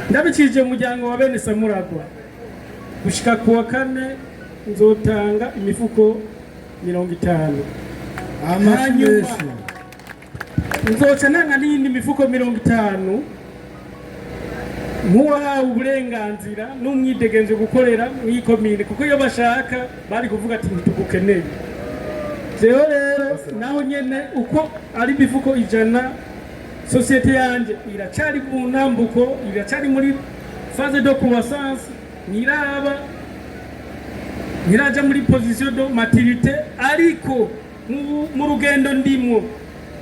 Ndabikije umuryango wa bene Samuragwa gushika kuwa 4 nzotanga imifuko 50. Hanyuma nzoca nanga n'indi mifuko 50 muwahawe uburenganzira n'umwidegenje gukorera mw'ikomine, kuko iyo bashaka bari kuvuga ati ntitugukeneye. Jewe rero naho nyene uko ari bifuko 100, societe yanje iracari mu ntambuko, iracari muri phase de croissance, niraja muri position de maturité, ariko mu rugendo ndimwo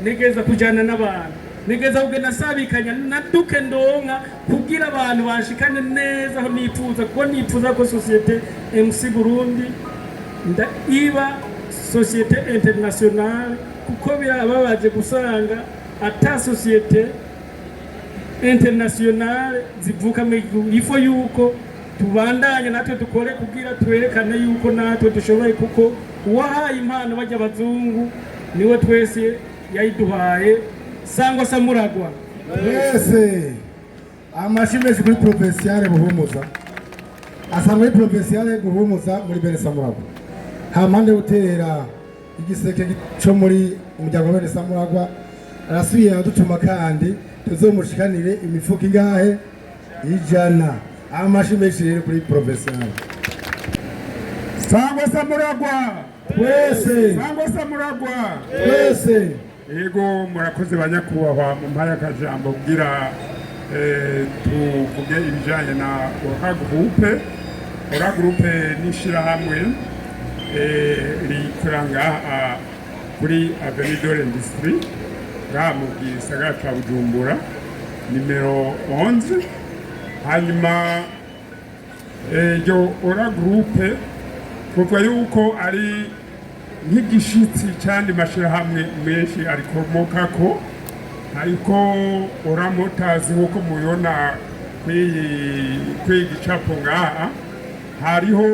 negeza kujana n'abantu, negeza kugenda sabikanya naduke ndonka kugira abantu bashikane neza aho nifuza, kuko nifuza ko societe MC Burundi iba societe internationale, kuko birababaje gusanga ata societe internationale zivuka mu gihugu. Ifo yuko tubandanye natwe dukore kugira twerekane yuko natwe dushoboye, kuko uwahaye impano bajya abazungu niwe twese yayiduhaye. Sangwa Samuragwa wese amashimeshi kuri provinciale Buhumuza, asangwe provinciale Buhumuza muri bene Samuragwa. Hamande utera igiseke cyo muri umuryango wa bene Samuragwa arasubiye adutuma kandi tuzomushikanire imifuko ingahe 100. Amashimeshi rero kuri provinciale. Sangwa Samuragwa twese, Sangwa Samuragwa twese. Ego murakoze banyakubahwa mu mpaya kajambo kugira tuvuge ibijanye na Ora Groupe n'ishirahamwe rikoranga kuri Avenue de l'Industrie ngaha mu gisagara ca Bujumbura nimero 11. Hanyuma iryo Ora Groupe kuva yuko ari nk'igishitsi cyandi mashirahamwe menshi arikomokako, ariko Ora Motors nkuko muyona kwigicapo ngaha hariho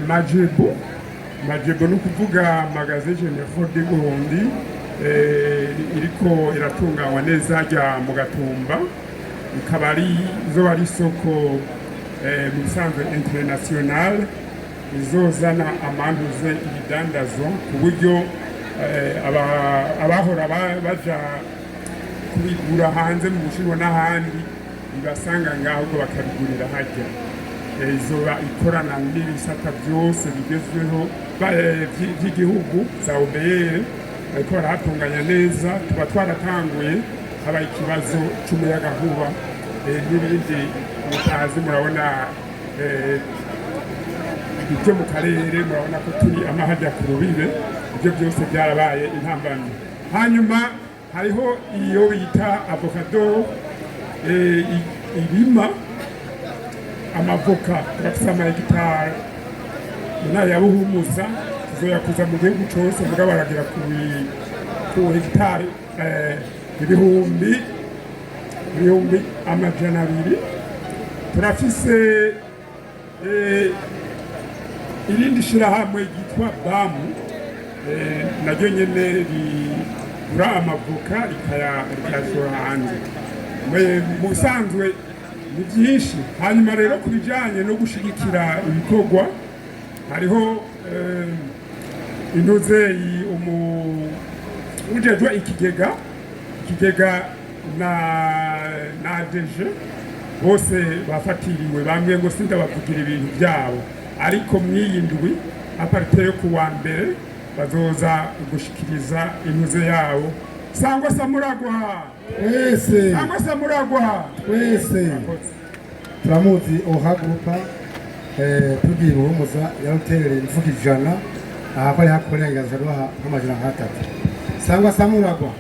Majebo ni ukuvuga magaze Généraux de Burundi iriko iratunganywa neza rya mu Gatumba, ikaba ari izoba ari isoko mu bisanzwe international izozana amantuze ibidandazwa ku buryo abahora baja kubigura hanze mu Bushinwa n'ahandi bibasanga ngaho ko bakabigurira hajya. Izoba ikorana n'ibisata byose bigezweho by'igihugu za OBR, ariko barahatunganya neza. Tuba twaratanguye habaye ikibazo cy'umuyagankuba n'ibindi mutazi, murabona ibyo mu karere, murabona ko turi amahajya ku rubibe, ibyo byose byarabaye intambamyi. Hanyuma hariho iyo bita avocado irima amavoka, turafise amahegitari mu ntara ya Buhumuza, tuzoyakuza mu gihugu cyose, mugabo baragera ku hegitari ibihumbi 200. Turafise irindi shirahamwe ryitwa BAMU, naryo nyene rigura amavoka rikayashora hanze. Mu busanzwe ni byinshi. Hanyuma rero ku bijyanye no gushyigikira ibikorwa, hariho intuzeyi ujejwe ikigega na DG bose bafatiriwe, bambwiye ngo sindabavugira ibintu byabo, ariko mwiyindwi aparite yo kuwa mbere bazoza gushikiriza intuze yabo. Sangwa Samuragwa twese, Sangwa Samuragwa twese turamuzi ohaguruka tugiye Buhumuza ya hoteli imvuga ijana, aha ko ari hakorera igazaruha nk'amajana nk'atatu. Sangwa Samuragwa,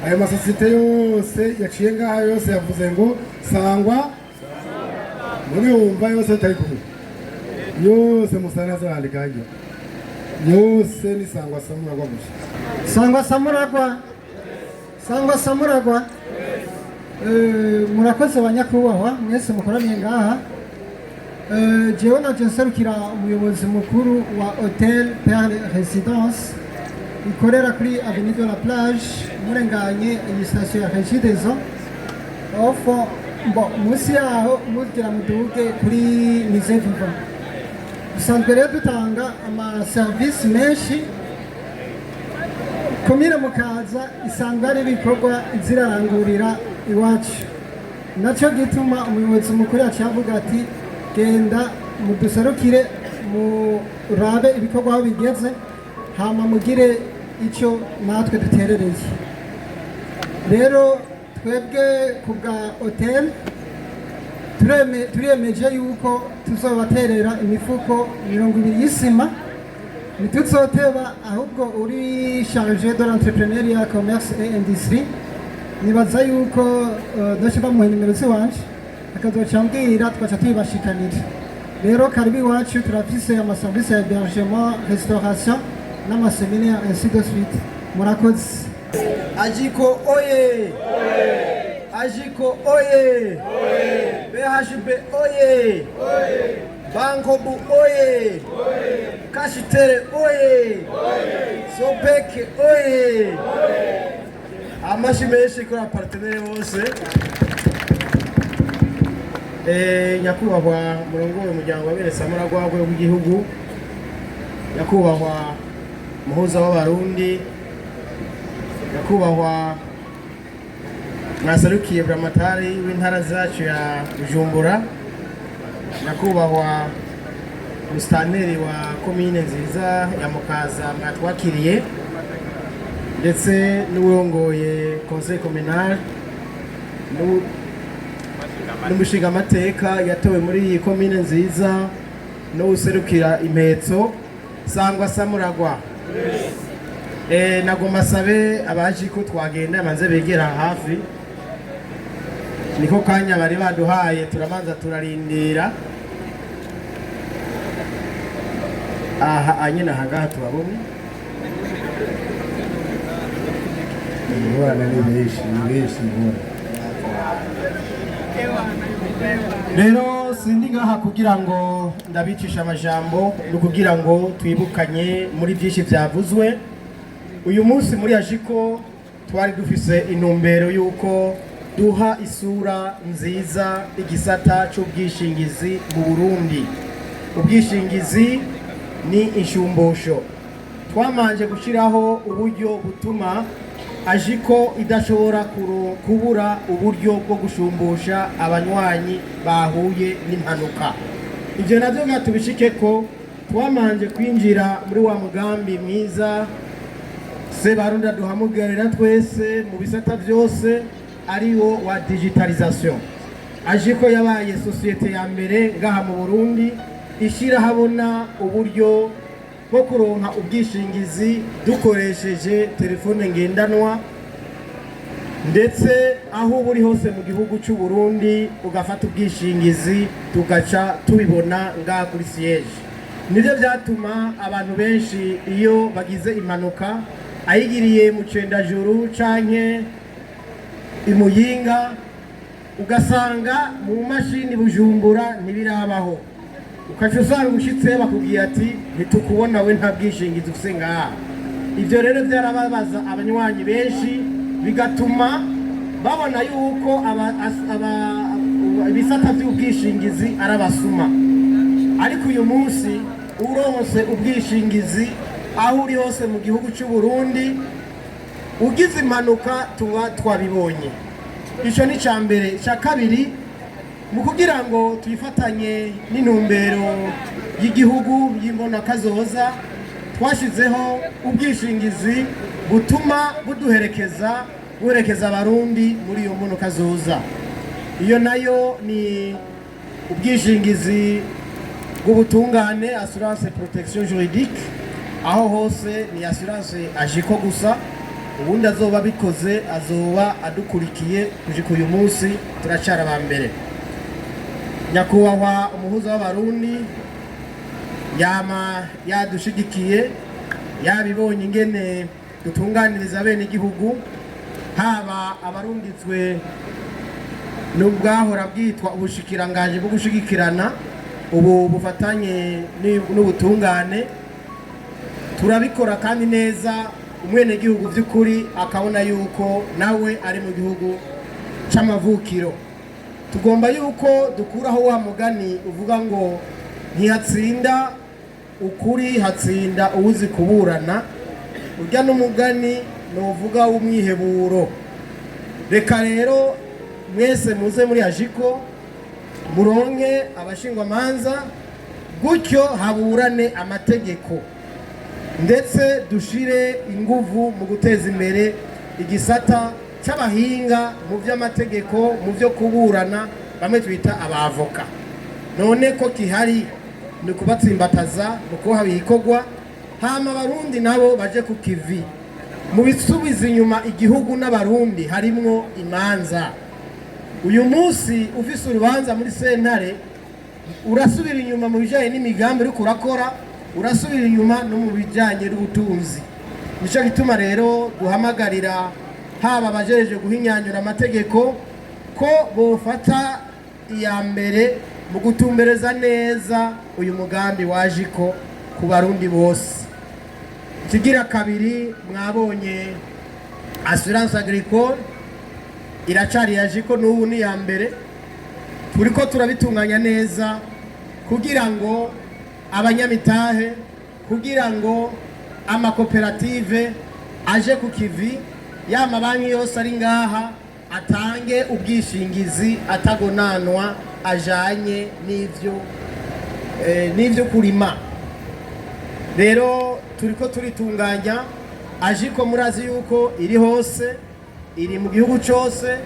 ayo masosiyete yose yaciye ngaha yose yavuze ngo sangwa, none wumva yose atari kumwe, yose musana zandika hajya, yose ni Sangwa Samuragwa gusa. Sangwa Samuragwa, Sangwa Samuragwa. Murakoze banyakubahwa mwese mukoraniye ngaha. Jewe naje nserukira umuyobozi mukuru wa Hotel Perle Residence ikorera kuri Avenue de la Plage, murenganye iyi station ya Regideso. Ofo musi yaho mugira muduge kuri Musée Vivant. Dusanzwe rero dutanga amaserivisi menshi. Komine Mukaza isanzwe ari ibikorwa izirarangurira iwacu, nacyo gituma umuyobozi mukuru yacu yavuga ati genda muduserukire murabe ibikorwa aho bigeze, hama mugire icyo natwe duterereye. Rero twebwe ku bwa hotel turiyemeje yuko tuzobaterera imifuko 20 y'isima, ntituzoteba ahubwo uri chargé de l'entrepreneuriat, commerce et industrie. Nibaza yuko doshye bamuha nimero ziwanje akazoca mbwira twaca tuyibashikanira. Rero karibu iwacu turafise amaserivisi ya hébergement, restauration n'amaseminaire ainsi de suite. Murakoze. Ajiko oye! Ajiko oye! BHB oye! Bankobu oye! Kashitere oye! Sopeke oye! Amashi menshi kuri apartenere bose. Nyakubahwa murongoye umuryango wa Samuragwa w'igihugu, nyakubahwa muhuza w'abarundi, nyakubahwa mwasarukiye buramatari w'intara zacu ya Bujumbura, nyakubahwa musitanteri wa komine nziza ya Mukaza mwatwakiriye, ndetse n'urongoye conseil communal n'umushinga amateka yatowe muri iyi komine nziza, n'userukira Impetso. Sangwa Samuragwa. Nagomba sabe abaje ko twagenda manze begera hafi, niko kanya bari baduhaye, turamanza turarindira. Aha anyina hagaha tubabone. Ingorane ni benshi ingorane. Rero sindi ngaha kugira ngo ndabicisha amajambo no kugira ngo twibukanye muri byinshi byavuzwe. Uyu munsi muri Ajiko twari dufise intumbero yuko duha isura nziza igisata cy'ubwishingizi mu Burundi. Ubwishingizi ni inshumbusho. Twamanje gushiraho uburyo butuma Ajiko idashobora kubura uburyo bwo gushumbusha abanywanyi bahuye n'impanuka. Ivyo navyo gatubishike ko twamanje kwinjira muri wa mugambi mwiza Sebarundi duhamugarira twese mu bisata byose ariwo wa digitalisation. Ajiko yabaye societe ya mbere ngaha mu Burundi ishira habona uburyo bwo kuronka ubwishingizi dukoresheje telefone ngendanwa, ndetse aho buri hose mu gihugu cy'u Burundi ugafata ubwishingizi tugaca tubibona ngaha kuri siège. Nivyo byatuma abantu benshi iyo bagize impanuka ayigiriye mu Cendajuru canke imuyinga ugasanga mu mashini Bujumbura ntibirabaho, ukaca usanga ushitse bakubwiye ati ntitukubona we nta bwishingizi ufise ngaha. Ivyo rero byarababaza abanywanyi benshi bigatuma babona yuko ibisata by'ubwishingizi arabasuma. Ariko uyu munsi uronse ubwishingizi aho uri hose mu gihugu cy'u Burundi ugize impanuka tuba twabibonye. Ico ni cambere. Ca kabiri, mu kugira ngo tuyifatanye n'intumbero y'igihugu y'imbona kazoza twashizeho ubwishingizi butuma buherekeza abarundi muri iyo mbono kazoza. Iyo nayo ni ubwishingizi bw'ubutungane, assurance protection juridique. Aho hose ni assurance Ajiko gusa, ubundi azoba bikoze azoba adukurikiye kujika uyu munsi turacara ba mbere. Nyakubahwa umuhuza w'abarundi yama yadushigikiye, yabibonye ingene dutunganiriza bene igihugu, haba abarunditswe n'ubwahora bwitwa ubushikirangaje bwo gushigikirana ubu bufatanye n'ubutungane. Turabikora kandi neza, umwene gihugu by'ukuri akabona yuko nawe ari mu gihugu c'amavukiro. Tugomba yuko dukuraho wa mugani uvuga ngo ntihatsinda ukuri, hatsinda uwuzi kuburana. Urya n'umugani novuga w'umwiheburo. Reka rero mwese muze muri Ajiko muronke abashingwamanza, gutyo haburane amategeko, ndetse dushire inguvu mu guteza imbere igisata cy'abahinga mu by'amategeko, mu byo kuburana, bamwe twita abavoka. None ko kihari ni kubatsimbataza, ni kubaha ibikorwa, hama abarundi nabo baje ku kivi. Mu bisubiza inyuma igihugu n'abarundi harimwo imanza. Uyu munsi ufise urubanza muri sentare urasubira inyuma mu bijanye n'imigambi uri kurakora, urasubira inyuma no mu bijanye n'ubutunzi. Nico gituma rero duhamagarira haba abajeje guhinyanyura amategeko ko bofata iya mbere mu gutumbereza neza uyu mugambi wa Ajiko ku barundi bose. Kigira kabiri, mwabonye assurance agricole iracari Ajiko n'ubu ni ya mbere. Turiko turabitunganya neza kugira ngo abanyamitahe, kugira ngo amakoperative aje ku kivi, ya mabanki yose ari ngaha atange ubwishingizi atagonanwa ajanye n'ivyo kurima. Rero turiko turitunganya. Ajiko murazi yuko iri hose, iri mu gihugu cyose.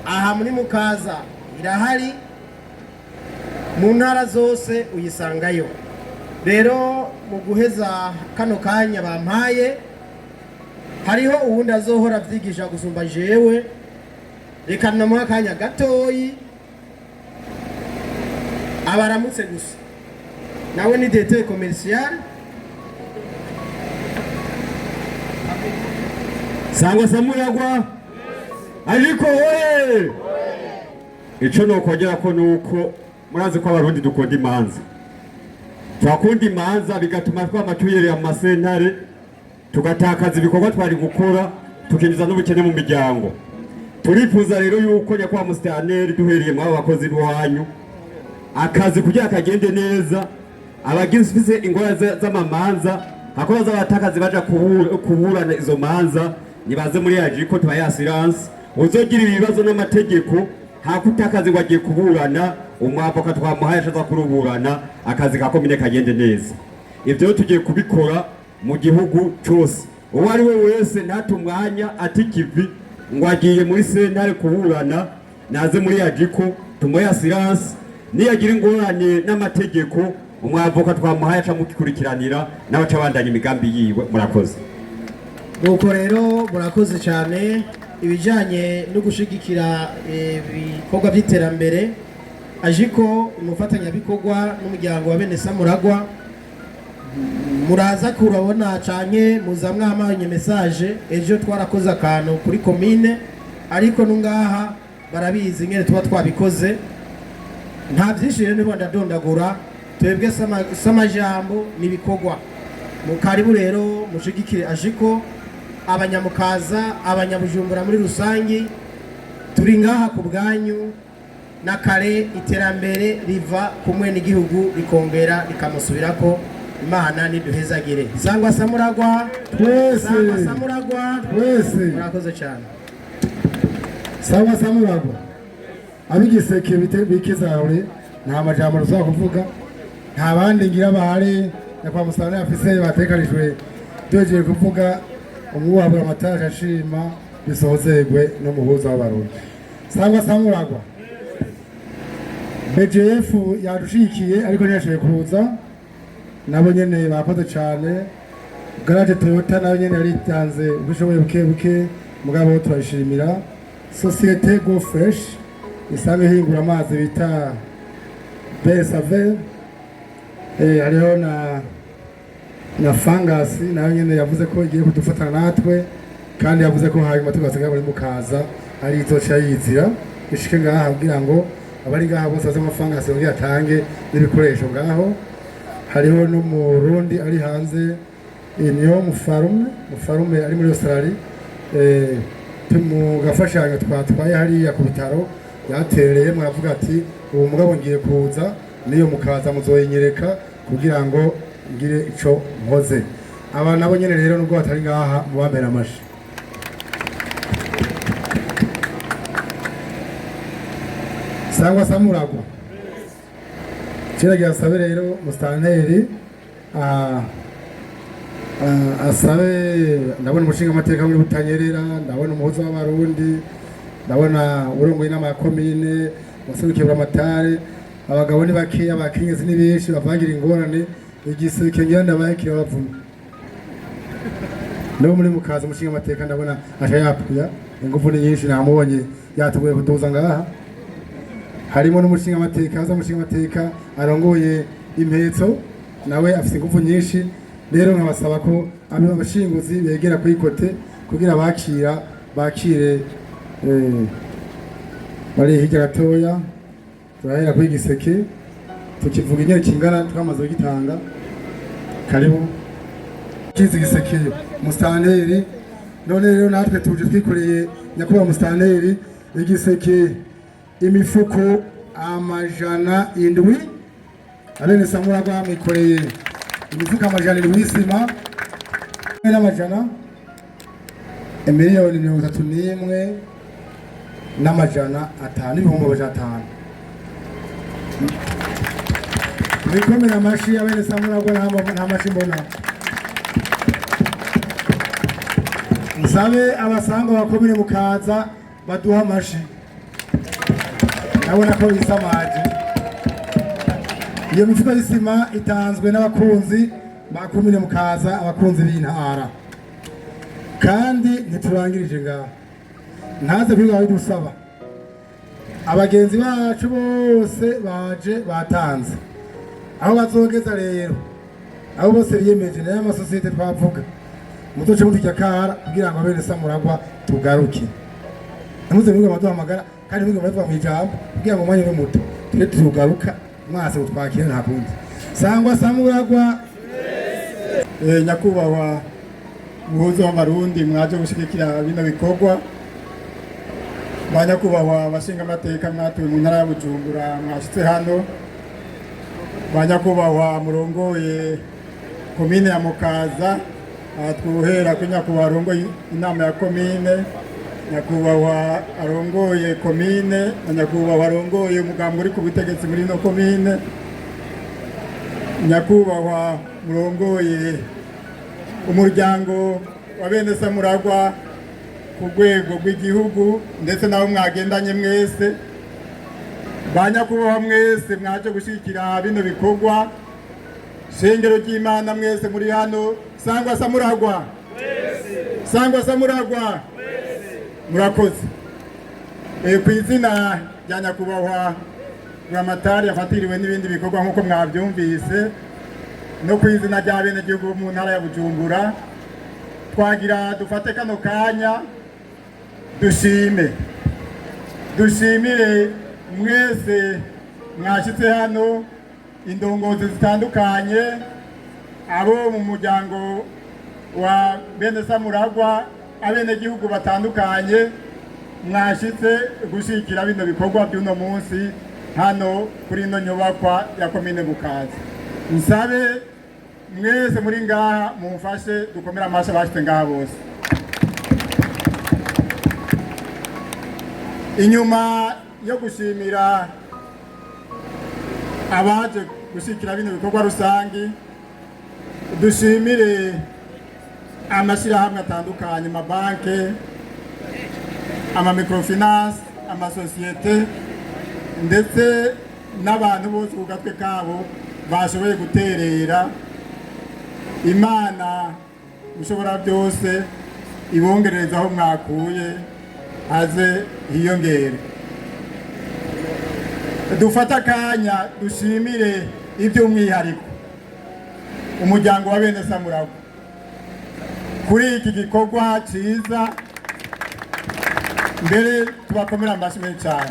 Aha muri Mukaza irahari, mu ntara zose uyisangayo. Rero mu guheza kano kanya bampaye, hariho uwundi azohora avyigisha gusumba jewe. Reka namuha akanya gatoyi abaramutse gusa. Nawe ni directeur commercial. Sangwa Samuragwa. Ajiko oye! Ico no kwagera ko nuko murazi ko abarundi dukunda imanza, twakunda imanza bigatuma twama tuyerera mu masentare tugatakaza ibikorwa twari gukora tukinjiza n'ubukene mu miryango. Turifuza rero yuko nyakubahwa musitanteri duhereye mu bakozi b'iwanyu akazi kugira kagende neza, abagize ingorane z'amamanza hako bazabatakazi baja kuburana izo manza nibaze muri Ajiko tuba yasiranse uzogira ibibazo n'amategeko hakutakazi ngo agiye kuburana umwavoka twamuhaye ashaza kuruburana akazi ka komine kagende neza. Ivyo tugiye kubikora mu gihugu cyose, uwo ari we wese ntatumwanya atikivi ngo agiye muri sentare kuburana naze muri Ajiko tumuhe asiranse, niyagira ingorane n'amategeko umwavoka twamuhaye aca mukikurikiranira nawe aca bandanya imigambi yiwe. Murakoze. Nuko rero murakoze cyane. Ibijanye no gushigikira ibikorwa by'iterambere Ajiko umufatanyabikorwa n'umuryango wa bene Samuragwa muraza kurabona canke muzamwamanye message ejo twarakoze akantu kuri komine, ariko nungaha barabizi ngene tuba twabikoze nta byinshi rero nibo ndadondagura twebwe samajambo nibikorwa. Mukaribu rero mushigikire Ajiko, abanyamukaza abanyabujumbura muri rusangi turi ngaha ku bwanyu, na kare iterambere riva kumwe n'igihugu rikongera rikamusubirako. Imana niduhezagire. Sangwa Samuragwa twese, Sangwa Samuragwa twese. Murakoze cyane. Sangwa Samuragwa abigiseke bikizaure nta majambo ruza kuvuga, nta bandi ngira bahari nyakwa musana afise batekanijwe doje kuvuga umwuhabura amatara ashima bisohozegwe no muhuza w'abarundi. Sangwa Samuragwa BGF yadushikiye ariko ntiyashoboye kuza, nabo nyene bakoze cyane. Garage Toyota nayo nyene yaritanze ubushoboye buke mugabo turashimira. Societe Go Fresh isanzwe hingura amazi bita Besave, hariho na Fangasi nayo nyene yavuze ko igiye kudufatana natwe, kandi yavuze ko hanyuma tugasiga bari mukaza ari izoca yizira ishike ngaha kugira ngo abari ngaha bose baze Fangasi ngo yatange n'ibikoresho ngaho. Hariho no mu Burundi ari hanze niyo mufarume ari muri Australia, mu gafashanyo twatwaye hariya ku bitaro yatereye muravuga ati ubu mugabo ngiye kuza niyo mukaza muzoyenyereka kugira ngo ngire ico nkoze. Aba nabo nyene rero nubwo batari ngaha mubambera amashi. Sangwa Samuragwa kiragira asabe rero musitanteri asabe, ndabona umushinga amateka muri Butanyerera, ndabona umuhuza w'abarundi, ndabona urongoye inama ya komine, umusubikira amatare, abagabo ni bake abakenyezi ni benshi bavangira ingorane igiseke ngira ndabayikira bavuma. Nabo muri mukaza umushinga amateka ndabona acha yapuya ingufu ni nyinshi namubonye yatugoye kuduza ngaha. Harimo n'umushinga amateka aza umushinga amateka arongoye impetso nawe afite ingufu nyinshi. Rero nkabasaba ko abashinguzi begera kuri kote kugira bakire bari hirya gatoya. Turahera kuri giseke tukivuga inyene kingana twamaze gitanga. Karibu kizi giseke musitanteri. None rero natwe tuje twikoreye nyakubahwa musitanteri igiseke imifuko 700 abene Samuragwa mikoreye imifuka 700 y'isima n'amajana miliyoni 31 n'amajana 5 ibihumbi 500. Bikomera amashi abene Samuragwa nta mashi mbona. Musabe abasanga bakomere mukaza baduha amashi. Nabona ko bisamaje. Iyo mifuka y'isima itanzwe n'abakunzi bakomine mukaza, abakunzi b'intara, kandi ntiturangirije ngaho. Ntaze kwiga dusaba abagenzi bacu bose baje batanze aho bazogeza rero, aho bose biyemeje nayo amasosiyete twavuga mutoce mutijya kara kugira ngo abene Samuragwa tugaruke. Ntuze mwiga baduhamagara kandi mwiga bavuga mu ijambo kugira ngo umwanya ube muto tube tugaruka mwase gutwakira nta kundi. Sangwa Samuragwa. Nyakubahwa muhuzo w'Abarundi mwaje gushigikira bino bikorwa. Banyakubahwa bashinga amateka mwatuye mu ntara ya Bujumbura mwashitse hano. Banyakubahwa murongoye komine ya Mukaza, twuhera ku nyakubahwa arongoye inama ya komine, nyakubahwa arongoye komine, nyakubahwa arongoye umugambi uri ku butegetsi muri no komine, nyakubahwa murongoye umuryango wa bene Samuragwa ku rwego rw'igihugu ndetse nabo mwagendanye mwese. Banyakubahwa mwese mwaje gushikira bino bikorwa, shengero ry'Imana mwese muri hano. Sangwa Samuragwa, Sangwa Samuragwa, murakoze. Ku izina rya nyakubahwa Buramatari yafatiriwe n'ibindi bikorwa nk'uko mwabyumvise, no ku izina rya bene gihugu mu ntara ya Bujumbura, twagira dufate kano kanya dushimire mwese mwashitse hano, indongozi zitandukanye, abo mu muryango wa bene Samuragwa, abene gihugu batandukanye mwashitse gushikira bino bikorwa by'uno munsi hano kuri ino nyubakwa ya komine Mukaza. Nsabe mwese muri ngaha mumfashe dukomera amasha bashite ngaha bose. Inyuma yo gushimira abaje gushikira bino bikorwa rusangi, dushimire amashirahamwe atandukanye, amabanke, amamikrofinance, amasosiyete ndetse n'abantu bose ku gatwe kabo bashoboye guterera. Imana mushobora byose ibongereza aho mwakuye aze hiyongere. Dufata akanya dushimire iby'umwihariko umuryango wa bene Samuragwa kuri iki gikorwa cyiza. Mbere tubakomera amashyi menshi cyane.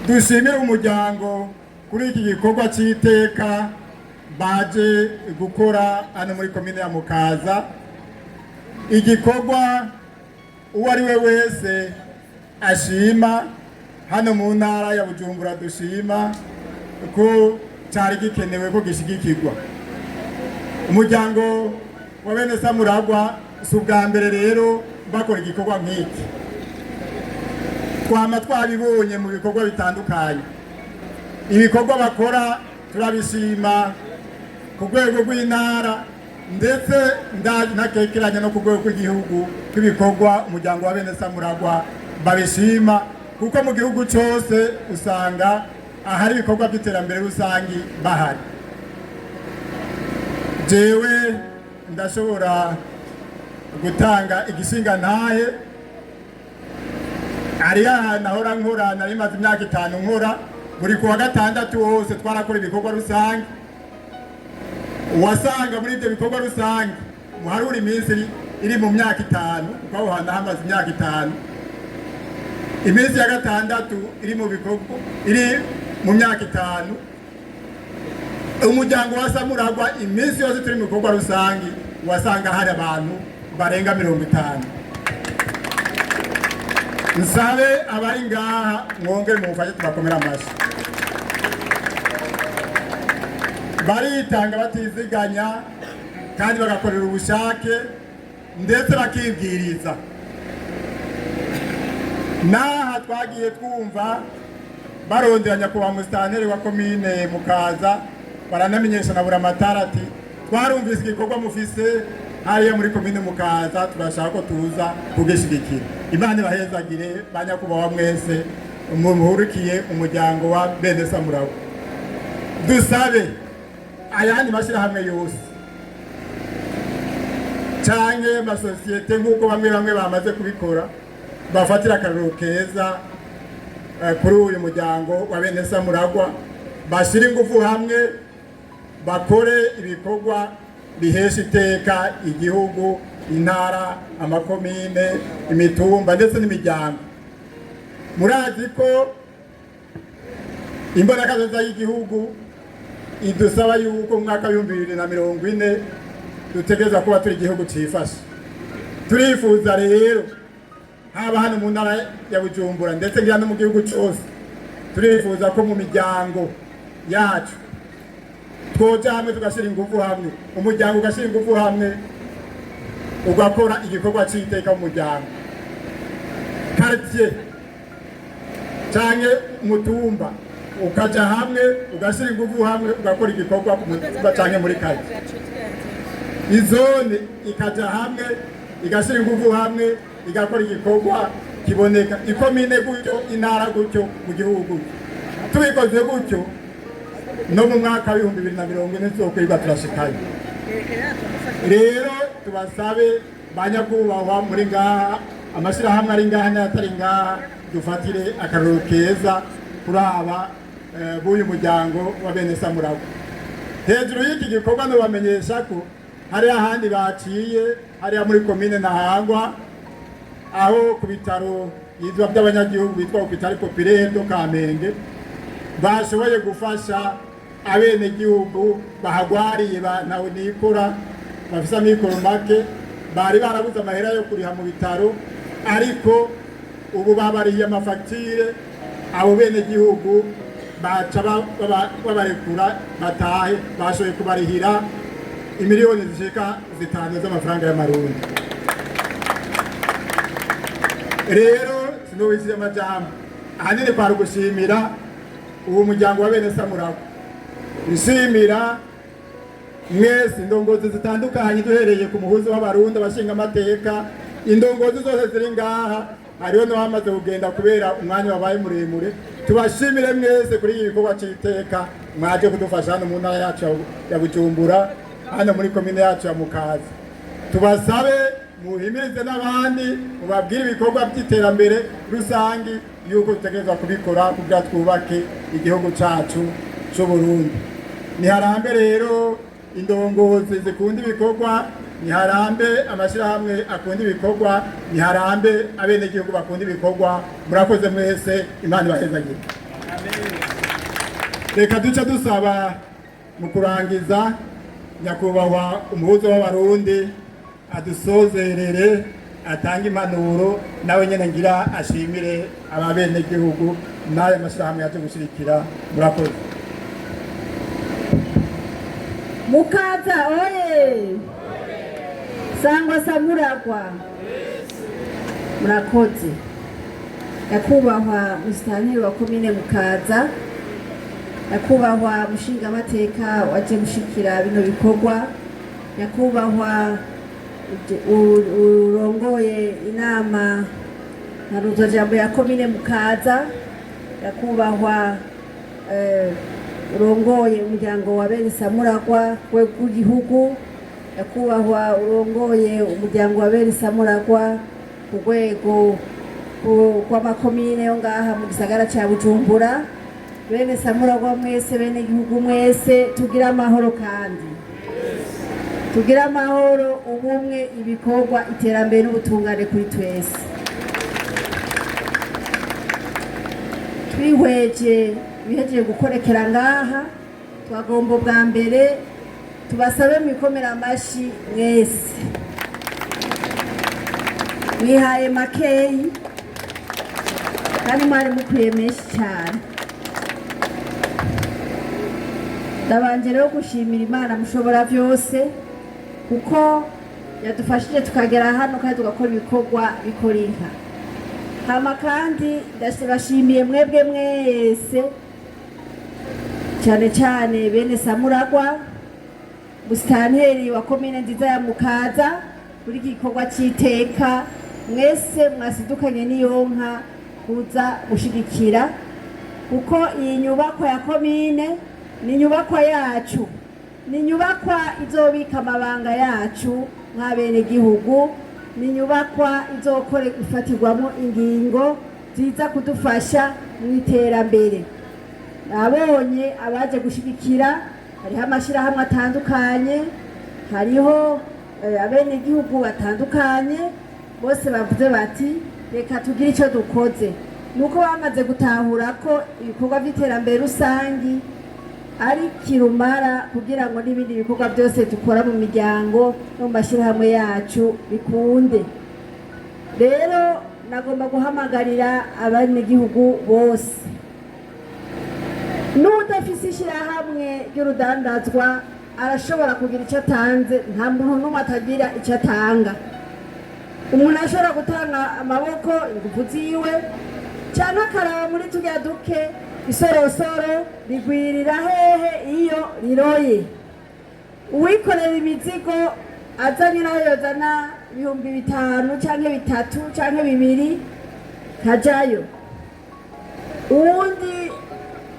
Dushimire umuryango kuri iki gikorwa cy'iteka baje gukora hano muri komine ya Mukaza. Igikorwa uwo ari we wese ashima hano mu ntara ya Bujumbura, dushima ko cyari gikenewe ko gishigikirwa. Umuryango wa bene Samuragwa si ubwa mbere rero bakora igikorwa nk'iki. Twama twabibonye mu bikorwa bitandukanye. Ibikorwa bakora turabishima ku rwego rw'intara ndetse ntakekeranya no ku rwego rw'igihugu, kw'ibikorwa umuryango wa bene Samuragwa babishima, kuko mu gihugu cyose usanga ahari ibikorwa by'iterambere rusangi bahari. Jewe ndashobora gutanga igishinga ntahe. Ari ahantu ahora nkora, nari maze imyaka 5 nkora, buri kuwa gatandatu hose twarakora ibikorwa rusange. Wasanga muri ibyo bikorwa rusange muharura iminsi iri mu myaka 5, ukaho hana hamaze imyaka 5. Iminsi ya gatandatu iri mu bikorwa iri mu myaka 5. Umuryango wa Samuragwa iminsi yose turi mu bikorwa rusange wasanga hari abantu barenga 50. Nsabe abari ngaha mwongere mufashe tubakomera amashyi. Baritanga batiziganya kandi bagakorera ubushake ndetse bakibwiriza. Naha twagiye twumva baronderanya kuba musitanteri wa komine Mukaza, baranamenyesha na Buramatari ati twarumvise igikorwa mufise hariya muri komine Mukaza, turashaka ko tuza kugishigikira. Imana ibahezagire banyakubahwa mwese muhurikiye umuryango wa bene Samuragwa. Dusabe ayandi mashirahamwe yose canke amasosiyete nk'uko bamwe bamaze kubikora, bafatira akaruru keza kuri uyu muryango wa bene Samuragwa, bashira ingufu hamwe bakore ibikorwa bihesha iteka igihugu, intara, amakomine, imitumba ndetse n'imiryango. murazi ko imbonakazoza y'igihugu idusaba yuko mu mwaka w'ibihumbi 2040 dutegereza kuba turi igihugu cifashe. Turifuza rero haba hano mu ntara ya Bujumbura ndetse ngira no mu gihugu cyose, turifuza ko mu miryango yacu twoja hamwe tugashyira ingufu hamwe, umuryango ugashyira ingufu hamwe ugakora igikorwa cy'iteka mu muryango, quartier canke umutumba ukaja hamwe ugashyira ingufu hamwe ugakora igikorwa ku mutumba canke muri quartier, izone ikaja hamwe igashyira ingufu hamwe igakora igikorwa kiboneka, ikomine gutyo, intara gutyo, mu gihugu. Tubikoze gutyo no mu mwaka w'ibihumbi 2040 tuzokwiga turashikaye. Rero tubasabe banyakubahwa muri ngaha, amashyirahamwe ari ngaha n'atari ngaha, dufatire akaroro keza kuri aba b'uyu muryango wa bene Samuragwa. Hejuru y'iki gikorwa nubamenyesha ko hari ahandi baciye, hariya muri komine Ntahangwa, aho ku bitaro yitwa by'abanyagihugu bitwa Hôpital Populaire do Kamenge, bashoboye gufasha abenegihugu bahagwariye nawe nikora bafise amikoro make, bari barabuze amahera yo kuriha mu bitaro, ariko ubu babariye amafagitire, abo benegihugu baca babarekura batahe, bashoboye kubarihira imiliyoni zishika 5 z'amafaranga y'amarundi. Rero sinubishije amajambo, ahanini kwari gushimira uwo muryango wa bene Samuragwa, nshimira mwese indongozi zitandukanye, duhereye ku muhuzo w'abarundi, abashinga amateka, indongozi zose ziri ngaha, hariho n'abamaze kugenda kubera umwanya wabaye muremure. Tubashimire mwese kuri iki gikorwa cy'iteka mwaje kudufasha hano mu ntara yacu ya Bujumbura, hano muri komine yacu ya Mukaza. Tubasabe muhimirize n'abandi, mubabwire ibikorwa by'iterambere rusangi yuko dutegerezwa kubikora kugira twubake igihugu cyacu cy'u Burundi. Niharambe rero indongozi zikunda ibikorwa, niharambe amashyirahamwe akunda ibikorwa, niharambe abenegihugu bakunda ibikorwa. Murakoze mwese, Imana ibahezagire. Reka duce dusaba mu kurangiza nyakubahwa umuhuzo w'abarundi adusozerere, atanga impanuro, nawe nyene ngira ashimire ababenegihugu n'aya mashyirahamwe yaje gushirikira. Murakoze. Mukaza oye! Sangwa Samuragwa. Murakoze. Nyakubahwa musitanteri wa komine Mukaza, nyakubahwa mushinga amateka waje gushikira bino bikorwa, nyakubahwa urongoye inama na ruzojambo ya komine Mukaza, nyakubahwa urongoye umuryango wa bene Samuragwa w'igihugu, nyakubahwa urongoye umuryango wa bene Samuragwa ku rwego rw'amakomine yo ngaha mu gisagara cya Bujumbura, bene Samuragwa mwese, bene igihugu mwese, tugira amahoro kandi tugira amahoro, ubumwe, ibikorwa, iterambere n'ubutungane kuri twese. Twihweje bihejeje gukorekera ngaha, twagomba bwa mbere tubasabe mwikomera amashi mwese, mwihaye makeyi kandi mwari mukwiye menshi cyane. Ndabanje rero gushimira Imana mushobora byose, kuko yadufashije tukagera hano kandi tugakora ibikorwa bikora inka. Hama kandi ndashimiye mwebwe mwese, cyane cyane bene Samuragwa, musitanteri wa komine nziza ya Mukaza, kuri iki gikorwa cy'iteka mwese mwasidukanye n'iyonka kuza gushigikira, kuko iyi nyubakwa ya komine ni nyubakwa yacu, ni nyubakwa izobika amabanga yacu nk'abene gihugu, ni nyubakwa izokore gufatirwamo ingingo ziza kudufasha mu iterambere. Nabonye abaje gushigikira, hariho amashyirahamwe atandukanye, hariho abene gihugu batandukanye, bose bavuze bati reka tugire icyo dukoze. nuko bamaze gutahura ko ibikorwa by'iterambere rusangi ari kirumara kugira ngo n'ibindi bikorwa byose dukora mu miryango no mu mashyirahamwe yacu bikunde. Rero nagomba guhamagarira abanyagihugu bose, n'udafise ishyirahamwe ry'urudandazwa arashobora kugira icyo atanze, nta muntu n'umwe atagira icyo atanga. Umuntu ashobora gutanga amaboko, ingufu ziwe, cyangwa akaraba muri tujya duke isorosoro rigwirira hehe iyo riroye. Uwikorera imizigo azanye naho yozana 5,000 cyangwa 3 cyangwa 2 kajayo. Uwundi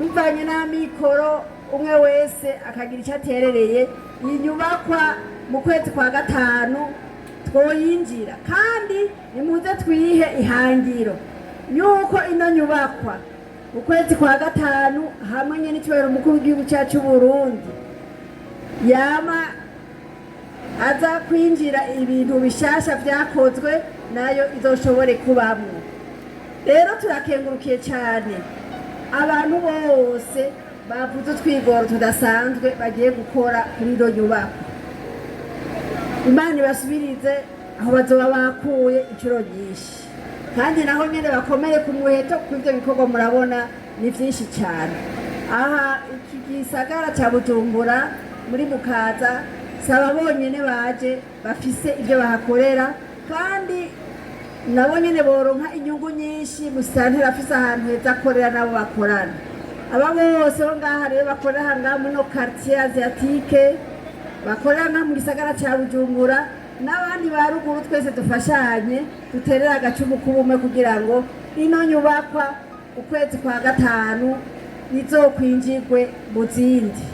bivanye n'amikoro umwe wese akagira icyo aterereye, inyubakwa mu kwezi kwa gatanu twoyinjira, kandi nimuze twihe ihangiro yuko ino nyubakwa mu kwezi kwa gatanu hamwe nyene n'icubahiro umukuru w'igihugu cyacu Burundi yama aza kwinjira ibintu bishasha vyakozwe nayo izoshobore kubamwo. Rero turakengurukiye cyane abantu bose bavuze utwigoro tudasanzwe bagiye gukora kuri ino nyubako. Imana ibasubirize aho bazoba bakuye inshuro nyinshi, kandi naho nyene bakomere ku muheto kuko ivyo bikorwa murabona ni vyinshi cyane. Aha iki gisagara ca Bujumbura muri Mukaza saba bonyene baje bafise ivyo bahakorera, kandi nabo nyene boronka inyungu nyinshi. Musitanteri afise ahantu heza akorera nabo bakorana. Aba bose bo ngaha rero bakorera ngaha muri no quartier asiatique, bakorera ngaha mu gisagara ca Bujumbura, n'abandi ba ruguru twese dufashanye duterera agacumu k'ubumwe kugira ngo ino nyubakwa ukwezi kwa gatanu izokwinjirwe mu zindi.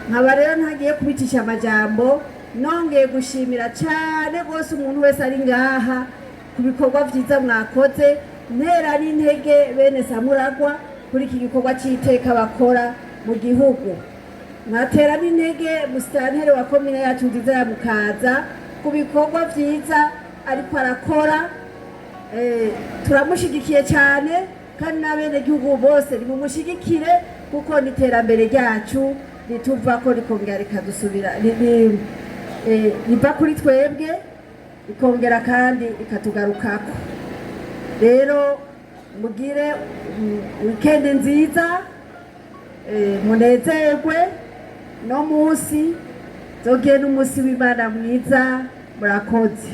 Nkaba rero ntagiye kubicisha amajambo, nongeye gushimira cyane rwose umuntu wese ari ngaha ku bikorwa vyiza mwakoze, ntera n'intege bene Samuragwa kuri iki gikorwa cy'iteka bakora mu gihugu. Mwatera n'intege musitanteri wa komine yacu nziza ya Mukaza ku bikorwa vyiza ariko arakora. Turamushigikiye cyane, kandi n'abenegihugu bose nimumushigikire kuko n'iterambere ryacu rituva ko rikongera rikadusubira riva kuri twebwe rikongera kandi rikatugarukako. Rero mugire weekend nziza, munezerwe no munsi zogenda umunsi w'Imana mwiza. Murakoze.